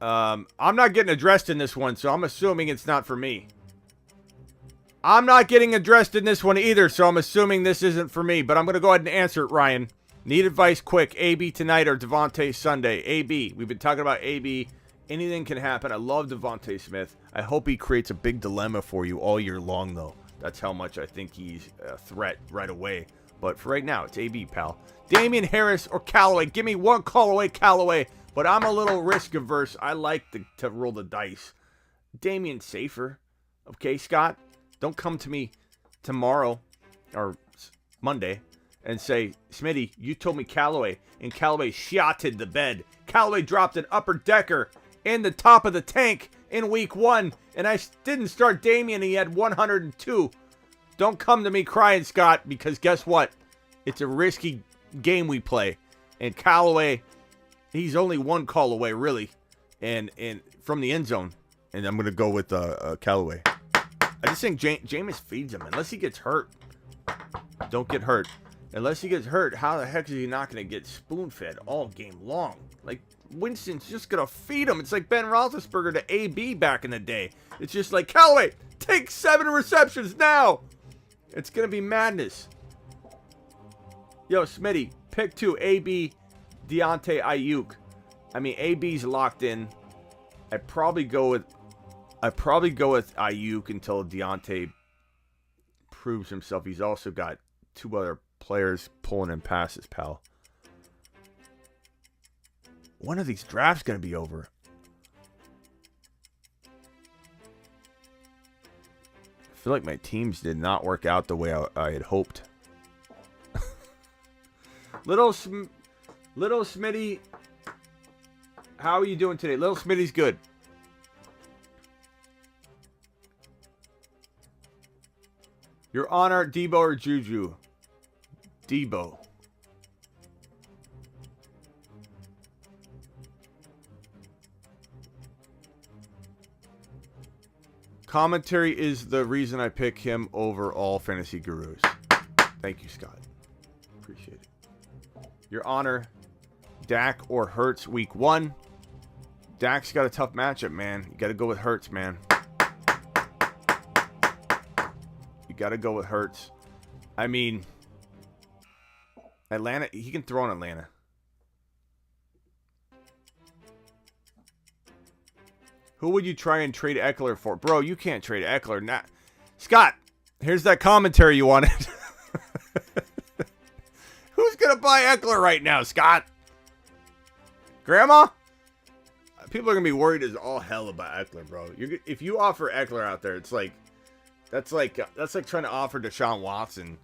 I'm not getting addressed in this one, so I'm assuming it's not for me. I'm not getting addressed in this one either, so I'm assuming this isn't for me. But I'm going to go ahead and answer it, Ryan. Need advice quick. AB tonight or Devontae Sunday? AB. We've been talking about AB. Anything can happen. I love Devontae Smith. I hope he creates a big dilemma for you all year long, though. That's how much I think he's a threat right away. But for right now, it's AB, pal. Damian Harris or Callaway. Give me one call away, Callaway. But I'm a little risk averse. I like to roll the dice. Damian's safer. Okay, Scott? Don't come to me tomorrow or Monday and say, Smitty, you told me Callaway, and Callaway shotted the bed. Callaway dropped an upper decker in the top of the tank in week 1, and I didn't start Damian, and he had 102. Don't come to me crying, Scott, because guess what? It's a risky game we play. And Callaway, he's only one call away, really, and from the end zone. And I'm going to go with Callaway. I just think Jameis feeds him. Unless he gets hurt. Don't get hurt. Unless he gets hurt, how the heck is he not going to get spoon-fed all game long? Like, Winston's just going to feed him. It's like Ben Roethlisberger to AB back in the day. It's just like, Callaway, take 7 receptions now. It's going to be madness. Yo, Smitty, pick 2, AB, Deontay Ayuk. I mean, AB's locked in. I'd probably go with Ayuk until Deontay proves himself. He's also got 2 other players pulling in passes, pal. One of these drafts going to be over. I feel like my teams did not work out the way I had hoped. Little Smitty, how are you doing today? Little Smitty's good. Your Honor, Debo or Juju? Debo. Commentary is the reason I pick him over all fantasy gurus. Thank you, Scott. Appreciate it. Your Honor, Dak or Hurts week 1? Dak's got a tough matchup, man. You got to go with Hurts, man. You got to go with Hurts. I mean, Atlanta, he can throw in Atlanta. Who would you try and trade Eckler for? Bro, you can't trade Eckler. Nah. Scott, here's that commentary you wanted. Who's going to buy Eckler right now, Scott? Grandma? People are going to be worried as all hell about Eckler, bro. If you offer Eckler out there, it's like, that's like trying to offer Deshaun Watson,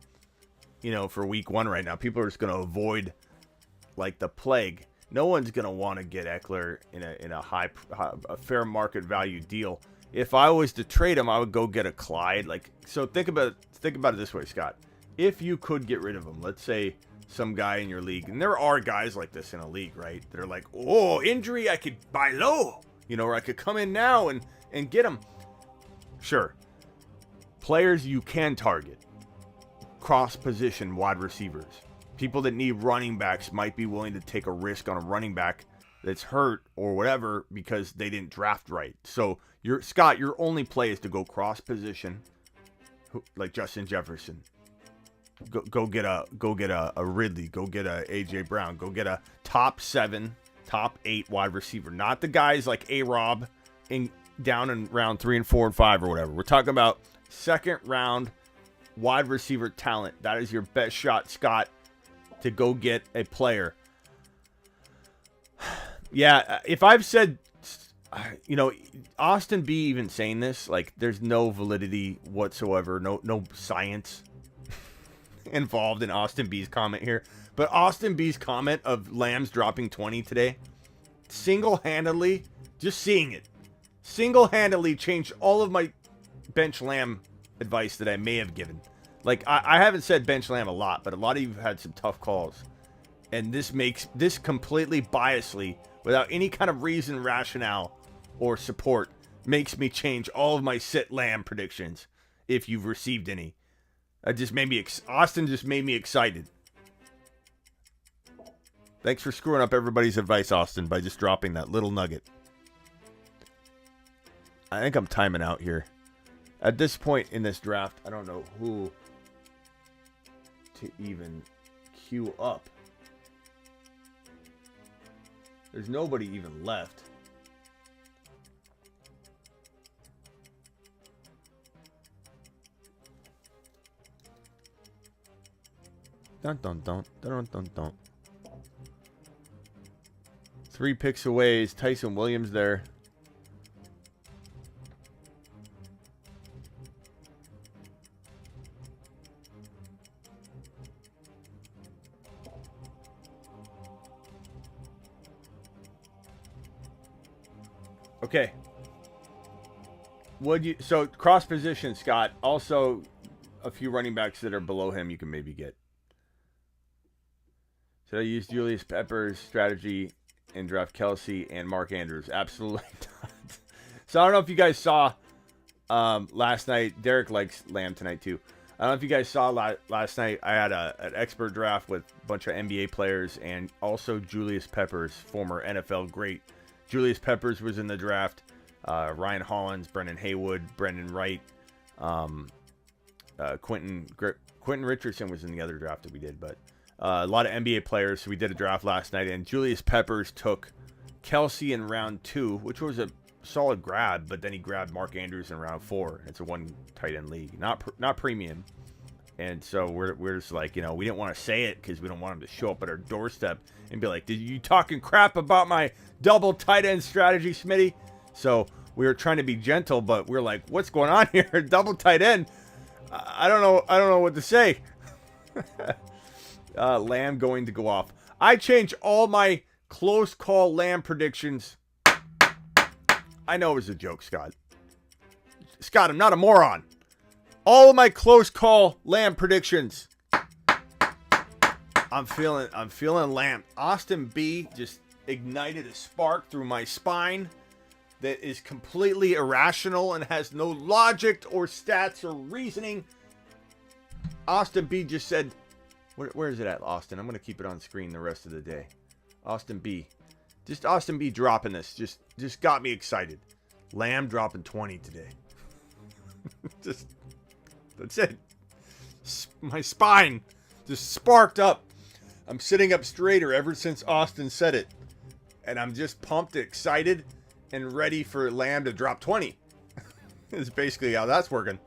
for week 1 right now. People are just going to avoid like the plague. No one's going to want to get Eckler in a fair market value deal. If I was to trade him, I would go get a Clyde. So think about it this way, Scott. If you could get rid of him, let's say some guy in your league, and there are guys like this in a league, right? That are like, oh, injury, I could buy low, or I could come in now and get him. Sure. Players you can target. Cross-position wide receivers. People that need running backs might be willing to take a risk on a running back that's hurt or whatever because they didn't draft right. So, Scott, your only play is to go cross-position, like Justin Jefferson. Go get a Ridley. Go get a AJ Brown. Go get a top 7, top 8 wide receiver. Not the guys like A-Rob down in round 3 and 4 and 5 or whatever. We're talking about second round wide receiver talent. That is your best shot, Scott, to go get a player. Yeah, if I've said, Austin B even saying this, like, there's no validity whatsoever, no science involved in Austin B's comment here. But Austin B's comment of Lamb's dropping 20 today, single-handedly, just seeing it, single-handedly changed all of my bench Lamb advice that I may have given. Like, I haven't said bench Lamb a lot, but a lot of you have had some tough calls. And this makes this completely biasly, without any kind of reason, rationale, or support, makes me change all of my sit Lamb predictions, if you've received any. Austin just made me excited. Thanks for screwing up everybody's advice, Austin, by just dropping that little nugget. I think I'm timing out here. At this point in this draft, I don't know who to even queue up. There's nobody even left. Dun dun dun dun dun dun. 3 picks away is Tyson Williams there. Okay. So cross position, Scott. Also, a few running backs that are below him you can maybe get. Should I use Julius Peppers' strategy and draft Kelsey and Mark Andrews? Absolutely not. So I don't know if you guys saw last night. Derek likes Lamb tonight too. I don't know if you guys saw last night. I had an expert draft with a bunch of NBA players and also Julius Peppers, former NFL great. Julius Peppers was in the draft. Ryan Hollins, Brendan Haywood, Brendan Wright, Quentin Richardson was in the other draft that we did, but a lot of NBA players. So we did a draft last night, and Julius Peppers took Kelsey in round 2, which was a solid grab, but then he grabbed Mark Andrews in round 4. It's a 1 tight end league, not premium. And so we're just like, we didn't want to say it because we don't want him to show up at our doorstep and be like, "Did you talking crap about my double tight end strategy, Smitty?" So we were trying to be gentle, but we're like, "What's going on here? Double tight end? I don't know what to say." Lamb going to go off. I change all my close call Lamb predictions. I know it was a joke, Scott. Scott, I'm not a moron. All of my close call Lamb predictions. I'm feeling Lamb. Austin B just ignited a spark through my spine that is completely irrational and has no logic or stats or reasoning. Austin B just said, where is it at, Austin? I'm going to keep it on screen the rest of the day. Austin B. Just Austin B dropping this. Just got me excited. Lamb dropping 20 today. That's it. My spine just sparked up. I'm sitting up straighter ever since Austin said it. And I'm just pumped, excited, and ready for Lamb to drop 20. Is basically how that's working.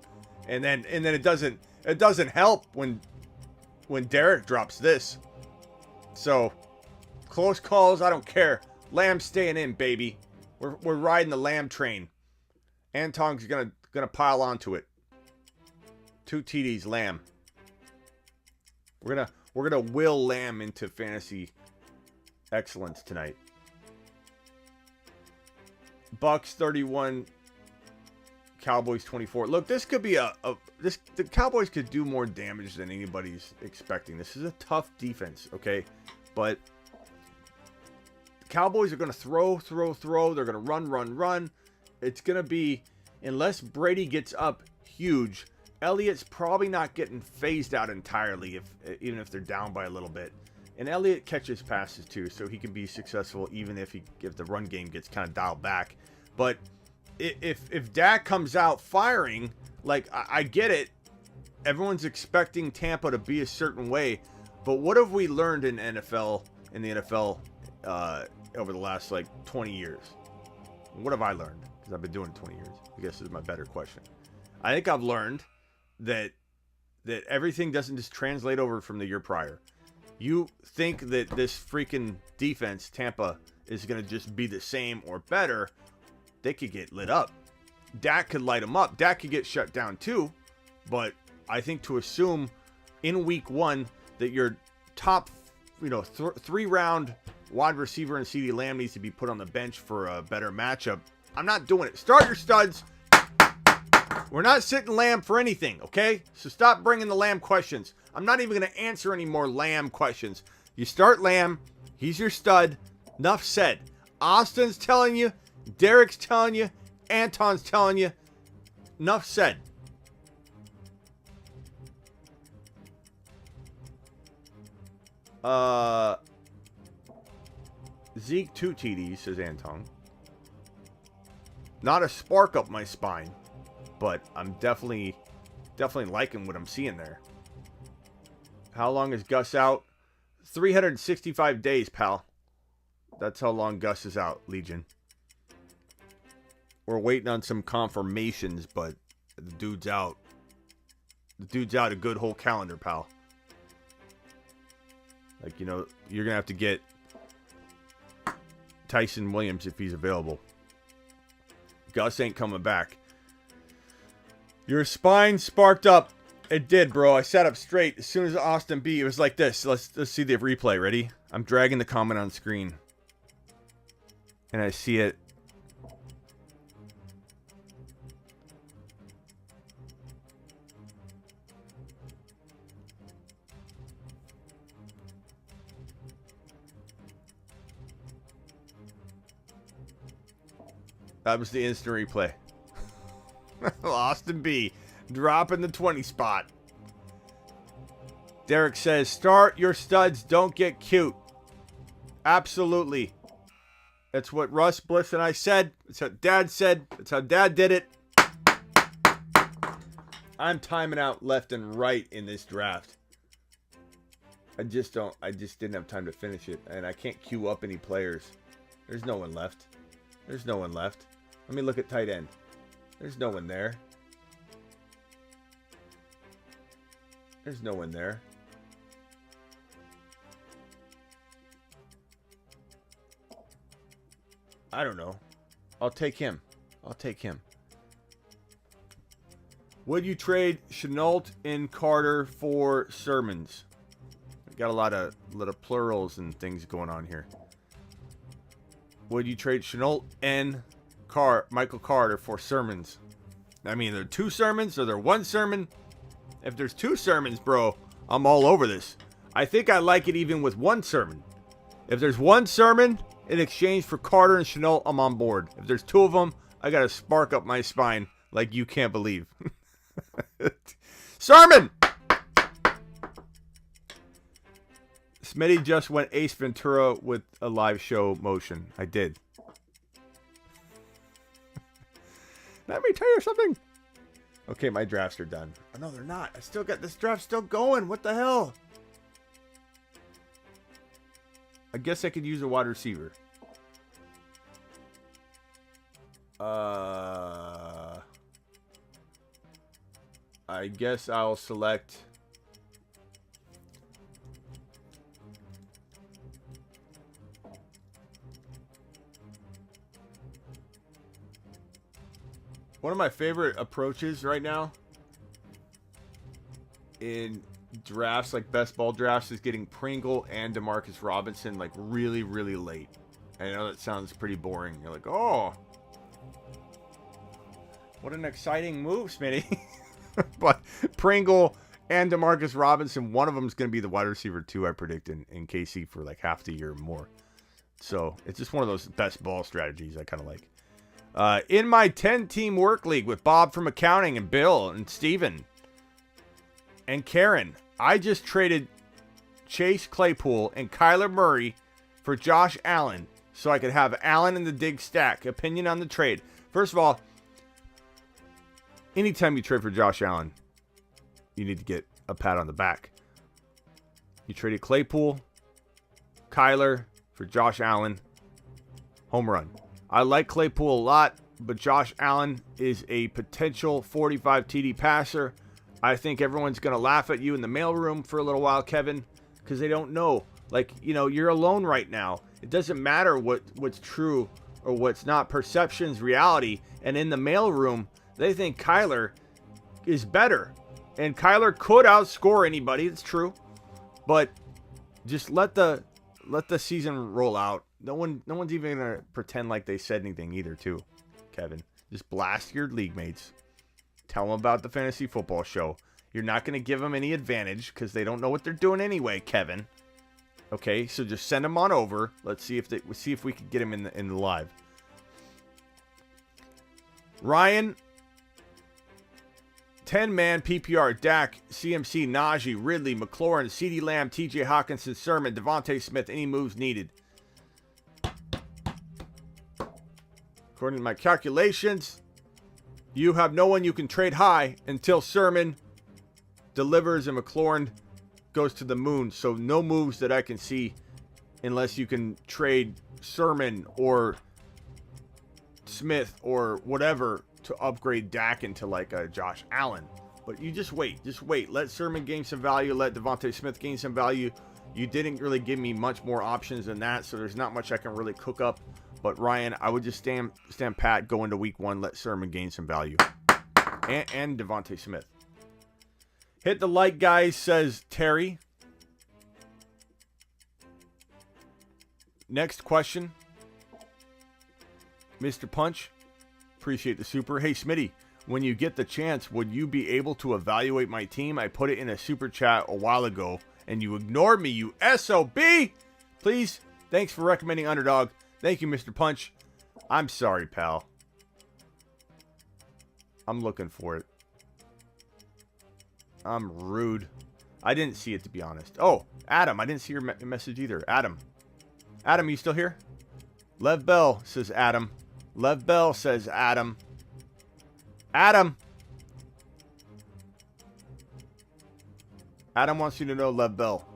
And then it doesn't help when Derek drops this. So close calls, I don't care. Lamb staying in, baby. We're riding the Lamb train. Anton's gonna pile onto it. 2 TDs, Lamb. We're gonna will Lamb into fantasy excellence tonight. Bucks 31, Cowboys 24. Look, this could be the Cowboys could do more damage than anybody's expecting. This is a tough defense, okay? But the Cowboys are going to throw. They're going to run. It's going to be, unless Brady gets up huge, Elliott's probably not getting phased out entirely, even if they're down by a little bit. And Elliott catches passes too, so he can be successful even if the run game gets kind of dialed back. But if Dak comes out firing, like, I get it, everyone's expecting Tampa to be a certain way, but what have we learned in the NFL over the last like 20 years? What have I learned? Because I've been doing it 20 years. I guess is my better question. I think I've learned that everything doesn't just translate over from the year prior. You think that this freaking defense, Tampa, is going to just be the same or better, they could get lit up. Dak could light them up. Dak could get shut down too. But I think to assume in week 1 that your top, 3-round wide receiver and CeeDee Lamb needs to be put on the bench for a better matchup, I'm not doing it. Start your studs. We're not sitting Lamb for anything, okay? So stop bringing the Lamb questions. I'm not even going to answer any more Lamb questions. You start Lamb. He's your stud. Enough said. Austin's telling you. Derek's telling you. Anton's telling you. Enough said. Zeke 2 TDs, says Anton. Not a spark up my spine, but I'm definitely liking what I'm seeing there. How long is Gus out? 365 days, pal. That's how long Gus is out, Legion. We're waiting on some confirmations, but the dude's out. The dude's out a good whole calendar, pal. Like, you're going to have to get Tyson Williams if he's available. Gus ain't coming back. Your spine sparked up. It did, bro. I sat up straight. As soon as Austin beat, it was like this. Let's see the replay. Ready? I'm dragging the comment on screen. And I see it. That was the instant replay. Austin B. dropping the 20 spot. Derek says, start your studs, don't get cute. Absolutely. That's what Russ Bliss and I said. That's what Dad said. That's how Dad did it. I'm timing out left and right in this draft. I just didn't have time to finish it. And I can't queue up any players. There's no one left. There's no one left. Let me look at tight end. There's no one there. There's no one there. I don't know. I'll take him. I'll take him. Would you trade Chenault and Carter for Sermons? Got a lot of plurals and things going on here. Would you trade Chenault and Michael Carter for Sermons? I mean, there 2 sermons or there 1 sermon? If there's 2 sermons, bro, I'm all over this. I think I like it even with 1 sermon. If there's 1 sermon in exchange for Carter and Chenault, I'm on board. If there's 2 of them, I got to spark up my spine like you can't believe. Sermon! Smitty just went Ace Ventura with a live show motion. I did. Let me tell you something. Okay, my drafts are done. Oh, no, they're not. I still got this draft still going. What the hell? I guess I could use a wide receiver. I guess I'll select... One of my favorite approaches right now in drafts, like best ball drafts, is getting Pringle and Demarcus Robinson like really, really late. I know that sounds pretty boring. You're like, oh, what an exciting move, Smitty. But Pringle and Demarcus Robinson, one of them is going to be the wide receiver 2, I predict, in KC for like half the year or more. So it's just one of those best ball strategies I kind of like. In my 10-team work league with Bob from accounting and Bill and Steven and Karen, I just traded Chase Claypool and Kyler Murray for Josh Allen so I could have Allen in the dig stack. Opinion on the trade. First of all, anytime you trade for Josh Allen, you need to get a pat on the back. You traded Claypool, Kyler for Josh Allen. Home run. I like Claypool a lot, but Josh Allen is a potential 45 TD passer. I think everyone's going to laugh at you in the mailroom for a little while, Kevin, because they don't know. Like, you know, you're alone right now. It doesn't matter what's true or what's not. Perception's reality. And in the mailroom, they think Kyler is better. And Kyler could outscore anybody. It's true. But just let the season roll out. No one's even going to pretend like they said anything either, too, Kevin. Just blast your league mates. Tell them about the fantasy football show. You're not going to give them any advantage because they don't know what they're doing anyway, Kevin. Okay, so just send them on over. Let's see if we can get them in the live. Ryan, 10-man PPR, Dak, CMC, Najee, Ridley, McLaurin, CeeDee Lamb, TJ Hawkinson, Sermon, Devontae Smith. Any moves needed? According to my calculations, you have no one you can trade high until Sermon delivers and McLaurin goes to the moon. So no moves that I can see unless you can trade Sermon or Smith or whatever to upgrade Dak into like a Josh Allen. But you just wait. Let Sermon gain some value. Let Devontae Smith gain some value. You didn't really give me much more options than that, so there's not much I can really cook up. But Ryan, I would just stand pat, go into week 1, let Sermon gain some value. And Devontae Smith. Hit the like, guys, says Terry. Next question. Mr. Punch, appreciate the super. Hey, Smitty, when you get the chance, would you be able to evaluate my team? I put it in a super chat a while ago, and you ignored me, you SOB. Please, thanks for recommending Underdog. Thank you, Mr. Punch. I'm sorry, pal. I'm looking for it. I'm rude. I didn't see it, to be honest. Oh, Adam, I didn't see your message either. Adam, you still here? Lev Bell, says Adam. Lev Bell, says Adam. Adam wants you to know Lev Bell.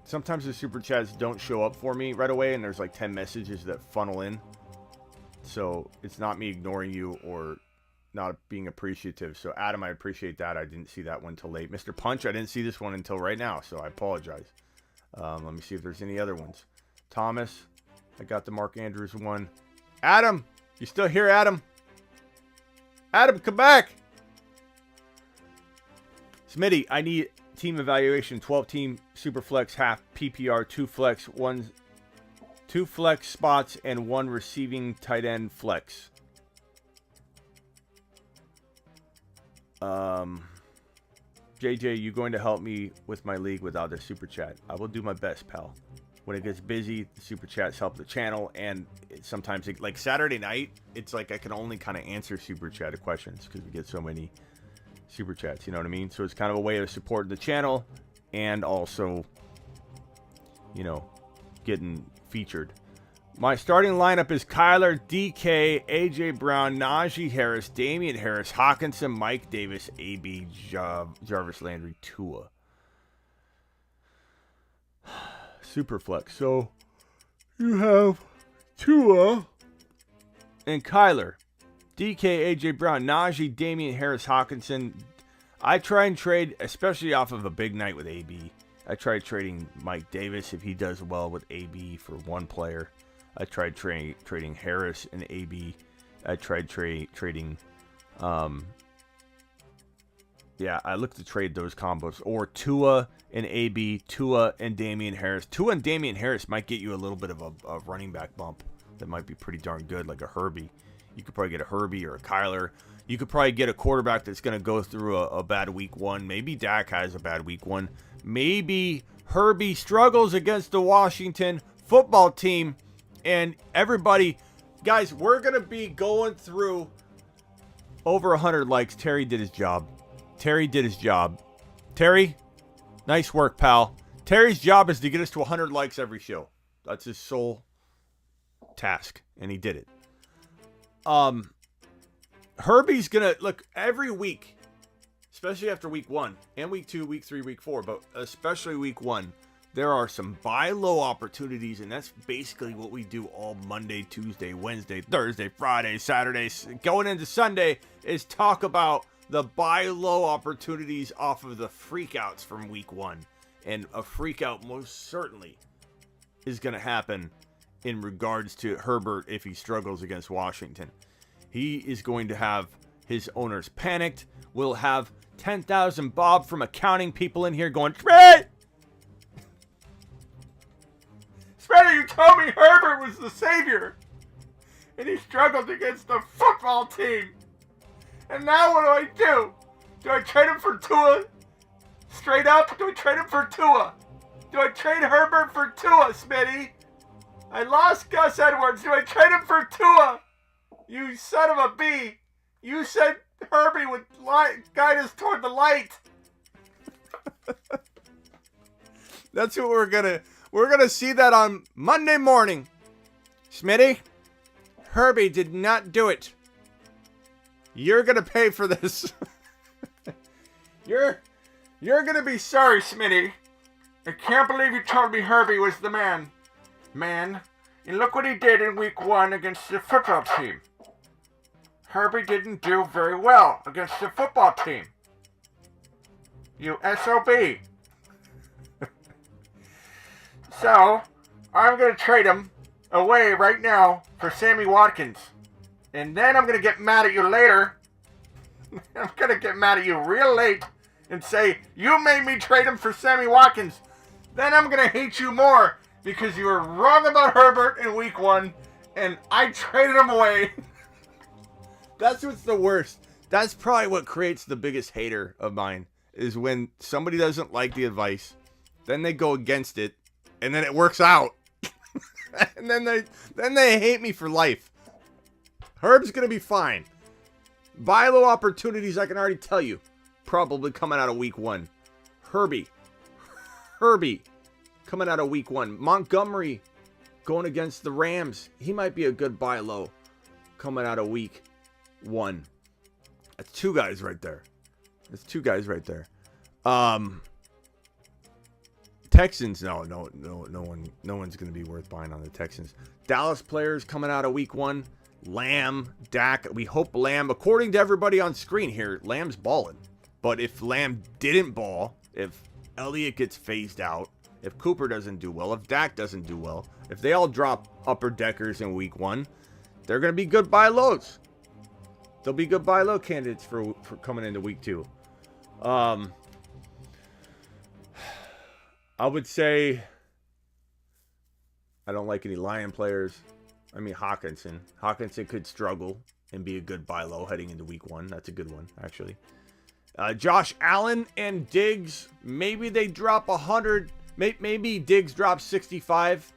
Sometimes the super chats don't show up for me right away, and there's like 10 messages that funnel in. So it's not me ignoring you or not being appreciative. So Adam, I appreciate that. I didn't see that one till late. Mr. Punch, I didn't see this one until right now, so I apologize. Let me see if there's any other ones. Thomas, I got the Mark Andrews one. Adam, you still here, Adam? Adam, come back. Smitty, I need team evaluation, 12-team super flex, half PPR, 2 flex, 2 flex spots, and 1 receiving tight end flex. JJ, you going to help me with my league without the super chat? I will do my best, pal. When it gets busy, the super chats help the channel, and sometimes, like Saturday night, it's like I can only kind of answer super chat questions because we get so many super chats, you know what I mean? So it's kind of a way of supporting the channel and also, you know, getting featured. My starting lineup is Kyler, DK, AJ Brown, Najee Harris, Damian Harris, Hawkinson, Mike Davis, AB, Jarvis Landry, Tua. Superflex. So you have Tua and Kyler, DK, AJ Brown, Najee, Damian Harris, Hawkinson. I try and trade, especially off of a big night with AB. I tried trading Mike Davis if he does well with AB for one player. I tried trading Harris and AB. I tried trading. Yeah, I looked to trade those combos. Or Tua and AB, Tua and Damian Harris. Tua and Damian Harris might get you a little bit of a running back bump that might be pretty darn good, like a Herbie. You could probably get a Herbie or a Kyler. You could probably get a quarterback that's going to go through a bad week 1. Maybe Dak has a bad week 1. Maybe Herbie struggles against the Washington football team. And everybody, guys, we're going to be going through over 100 likes. Terry did his job. Terry, nice work, pal. Terry's job is to get us to 100 likes every show. That's his sole task, and he did it. Herbie's going to look every week, especially after week 1 and week 2, week 3, week 4, but especially week 1. There are some buy low opportunities, and that's basically what we do all Monday, Tuesday, Wednesday, Thursday, Friday, Saturday, going into Sunday, is talk about the buy low opportunities off of the freakouts from week 1. And a freakout most certainly is going to happen in regards to Herbert if he struggles against Washington. He is going to have his owners panicked. We'll have 10,000 Bob from accounting people in here going, Trey! Spreader, you told me Herbert was the savior, and he struggled against the football team. And now what do I do? Do I trade him for Tua? Straight up? Do I trade him for Tua? Do I trade Herbert for Tua, Smitty? I lost Gus Edwards. Do I trade him for Tua? You son of a bee. You said Herbie would guide us toward the light. That's what we're gonna see that on Monday morning. Smitty, Herbie did not do it. You're gonna pay for this. You're gonna be sorry, Smitty. I can't believe you told me Herbie was the man. And look what he did in week 1 against the football team. Herbie didn't do very well against the football team. You SOB. So, I'm going to trade him away right now for Sammy Watkins. And then I'm going to get mad at you later. I'm going to get mad at you real late and say, you made me trade him for Sammy Watkins. Then I'm going to hate you more because you were wrong about Herbert in week 1 and I traded him away. That's what's the worst. That's probably what creates the biggest hater of mine, is when somebody doesn't like the advice, then they go against it, and then it works out. And then they hate me for life. Herb's going to be fine. Buy low opportunities, I can already tell you, probably coming out of week 1. Herbie coming out of week 1. Montgomery going against the Rams. He might be a good buy low coming out of week 1. That's 2 guys right there. Texans, no one's going to be worth buying on the Texans. Dallas players coming out of week 1. Lamb, Dak. We hope Lamb, according to everybody on screen here, Lamb's balling. But if Lamb didn't ball, if Elliott gets phased out, if Cooper doesn't do well, if Dak doesn't do well, if they all drop upper deckers in week 1, they're going to be good buy lows. They'll be good buy low candidates for coming into week 2. I would say I don't like any Lion players. I mean, Hawkinson. Hawkinson could struggle and be a good buy low heading into week 1. That's a good one, actually. Josh Allen and Diggs, maybe they drop 100. Maybe Diggs drops 65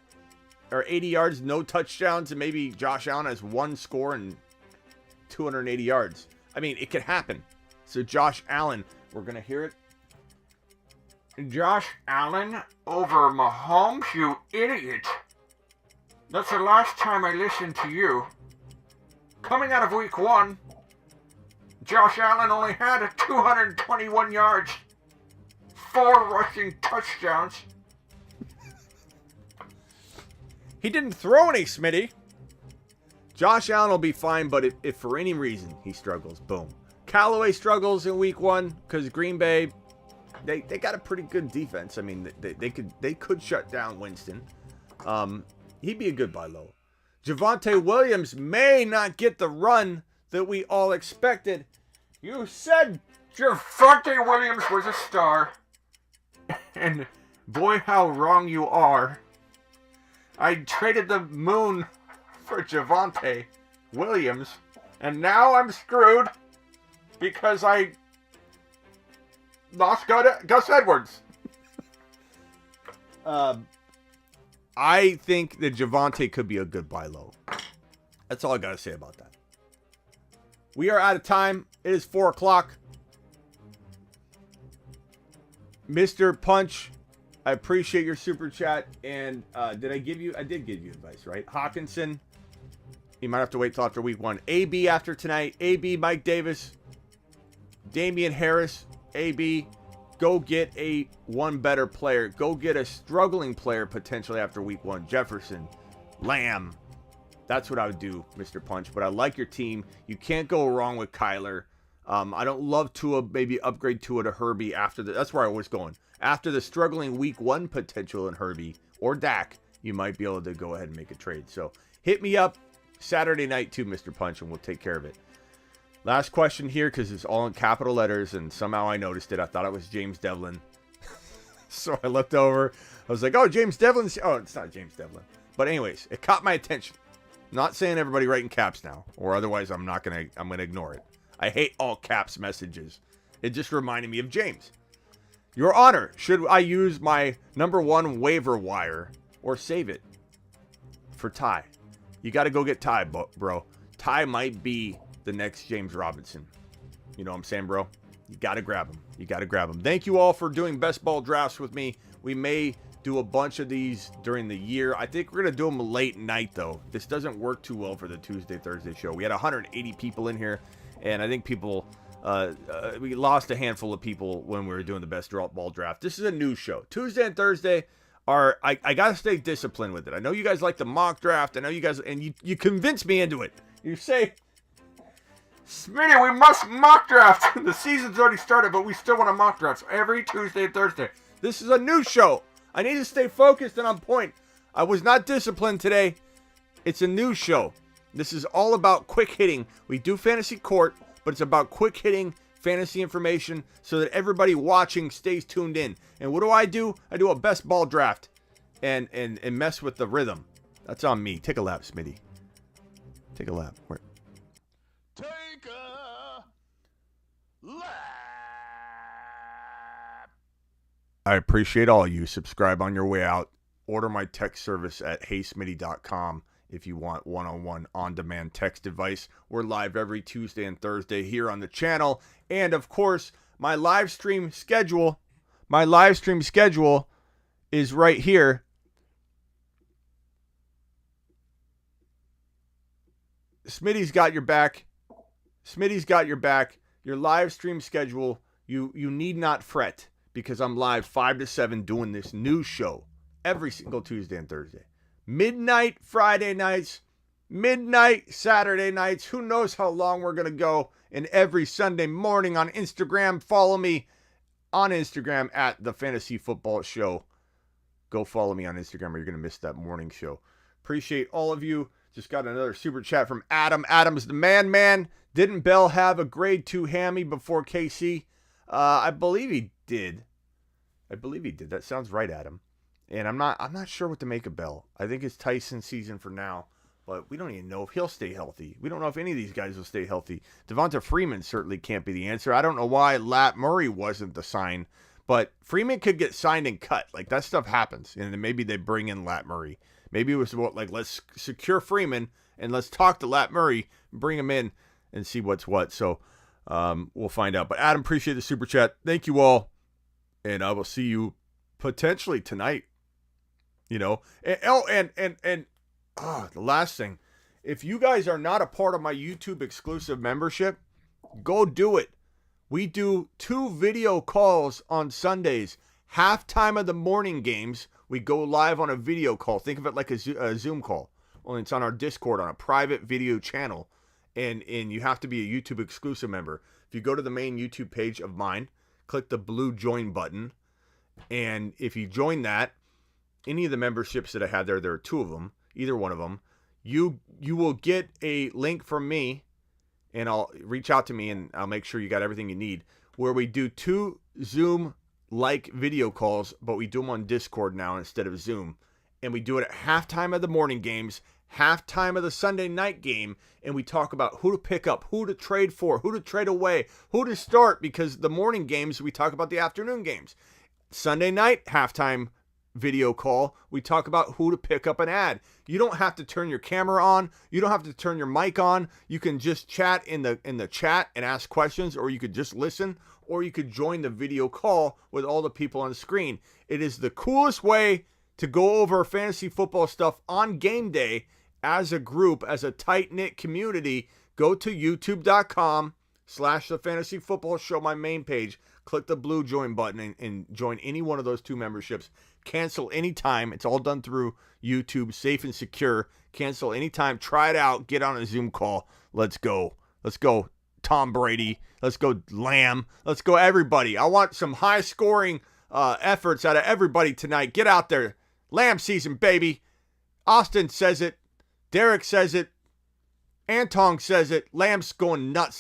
or 80 yards, no touchdowns, and maybe Josh Allen has 1 score and 280 yards. I mean, it could happen. So Josh Allen, we're going to hear it. Josh Allen over Mahomes, you idiot. That's the last time I listened to you. Coming out of week 1, Josh Allen only had 221 yards, 4 rushing touchdowns. He didn't throw any, Smitty. Josh Allen will be fine, but if for any reason he struggles, boom. Callaway struggles in week 1 because Green Bay, they got a pretty good defense. I mean, they could shut down Winston. He'd be a good buy low. Javonte Williams may not get the run that we all expected. You said Javonte Williams was a star. And boy, how wrong you are. I traded the moon for Javonte Williams, and now I'm screwed because I lost Gus Edwards. I think that Javonte could be a good buy low. That's all I got to say about that. We are out of time. It is 4 o'clock. Mr. Punch, I appreciate your super chat. And did I give you? I did give you advice, right? Hawkinson, You might have to wait till after week 1. AB after tonight. AB, Mike Davis, Damian Harris. AB, go get a one better player. Go get a struggling player potentially after week 1. Jefferson, Lamb. That's what I would do, Mr. Punch. But I like your team. You can't go wrong with Kyler. I don't love Tua. Maybe upgrade Tua to Herbie after the. That's where I was going. After the struggling week 1 potential in Herbie or Dak, you might be able to go ahead and make a trade. So hit me up Saturday night too, Mr. Punch, and we'll take care of it. Last question here, because it's all in capital letters, and somehow I noticed it. I thought it was James Devlin. So I looked over. I was like, oh, James Devlin. Oh, it's not James Devlin. But anyways, it caught my attention. Not saying everybody writing caps now, or otherwise I'm going to ignore it. I hate all caps messages. It just reminded me of James. Your Honor, should I use my number 1 waiver wire or save it for Ty? You got to go get Ty, bro. Ty might be the next James Robinson. You know what I'm saying, bro? You got to grab him. You got to grab him. Thank you all for doing best ball drafts with me. We may do a bunch of these during the year. I think we're going to do them late night, though. This doesn't work too well for the Tuesday, Thursday show. We had 180 people in here, and I think people, we lost a handful of people when we were doing the best ball draft. This is a new show. Tuesday and Thursday are, I got to stay disciplined with it. I know you guys like the mock draft. I know you guys, and you convinced me into it. You say, Smitty, we must mock draft. The season's already started, but we still want to mock draft every Tuesday and Thursday. This is a new show. I need to stay focused and on point. I was not disciplined today. It's a new show. This is all about quick hitting. We do fantasy court, but it's about quick hitting fantasy information so that everybody watching stays tuned in. And what do? I do a best ball draft and mess with the rhythm. That's on me. Take a lap, Smitty. Take a lap. Where? Take a lap. I appreciate all you. Subscribe on your way out. Order my text service at heysmitty.com if you want one-on-one on-demand text advice. We're live every Tuesday and Thursday here on the channel. And, of course, my live stream schedule is right here. Smitty's got your back. Smitty's got your back. Your live stream schedule, you need not fret, because I'm live 5 to 7 doing this new show every single Tuesday and Thursday. Midnight Friday nights, midnight Saturday nights. Who knows how long we're going to go. And every Sunday morning on Instagram. Follow me on Instagram at The Fantasy Football Show. Go follow me on Instagram or you're going to miss that morning show. Appreciate all of you. Just got another super chat from Adam. Adam's the man. Didn't Bell have a grade 2 hammy before KC? I believe he did. That sounds right, Adam. And I'm not sure what to make of Bell. I think it's Tyson season for now, but we don't even know if he'll stay healthy. We don't know if any of these guys will stay healthy. Devonta Freeman certainly can't be the answer. I don't know why Lat Murray wasn't the sign, but Freeman could get signed and cut. Like, that stuff happens. And then maybe they bring in Lat Murray. Maybe it was like, let's secure Freeman and let's talk to Lat Murray, bring him in and see what's what. So we'll find out. But Adam, appreciate the super chat. Thank you all. And I will see you potentially tonight. You know, the last thing, if you guys are not a part of my YouTube exclusive membership, go do it. We do 2 video calls on Sundays. Halftime of the morning games, we go live on a video call. Think of it like a Zoom call. Only it's on our Discord on a private video channel. And you have to be a YouTube exclusive member. If you go to the main YouTube page of mine, click the blue join button. And if you join that, any of the memberships that I had there are 2 of them, either one of them, you will get a link from me, and I'll reach out to me, and I'll make sure you got everything you need, where we do 2 Zoom-like video calls, but we do them on Discord now instead of Zoom. And we do it at halftime of the morning games, halftime of the Sunday night game, and we talk about who to pick up, who to trade for, who to trade away, who to start, because the morning games, we talk about the afternoon games. Sunday night, halftime video call, we talk about who to pick up and add. You don't have to turn your camera on. You don't have to turn your mic on. You can just chat in the chat and ask questions, or you could just listen, or you could join the video call with all the people on the screen. It is the coolest way to go over fantasy football stuff on game day as a group, as a tight-knit community, go to youtube.com/The Fantasy Football Show, my main page. Click the blue join button and join any one of those 2 memberships. Cancel anytime. It's all done through YouTube, safe and secure. Cancel anytime. Try it out. Get on a Zoom call. Let's go. Let's go, Tom Brady. Let's go, Lamb. Let's go, everybody. I want some high-scoring efforts out of everybody tonight. Get out there. Lamb season, baby. Austin says it. Derek says it. Antong says it. Lamb's going nuts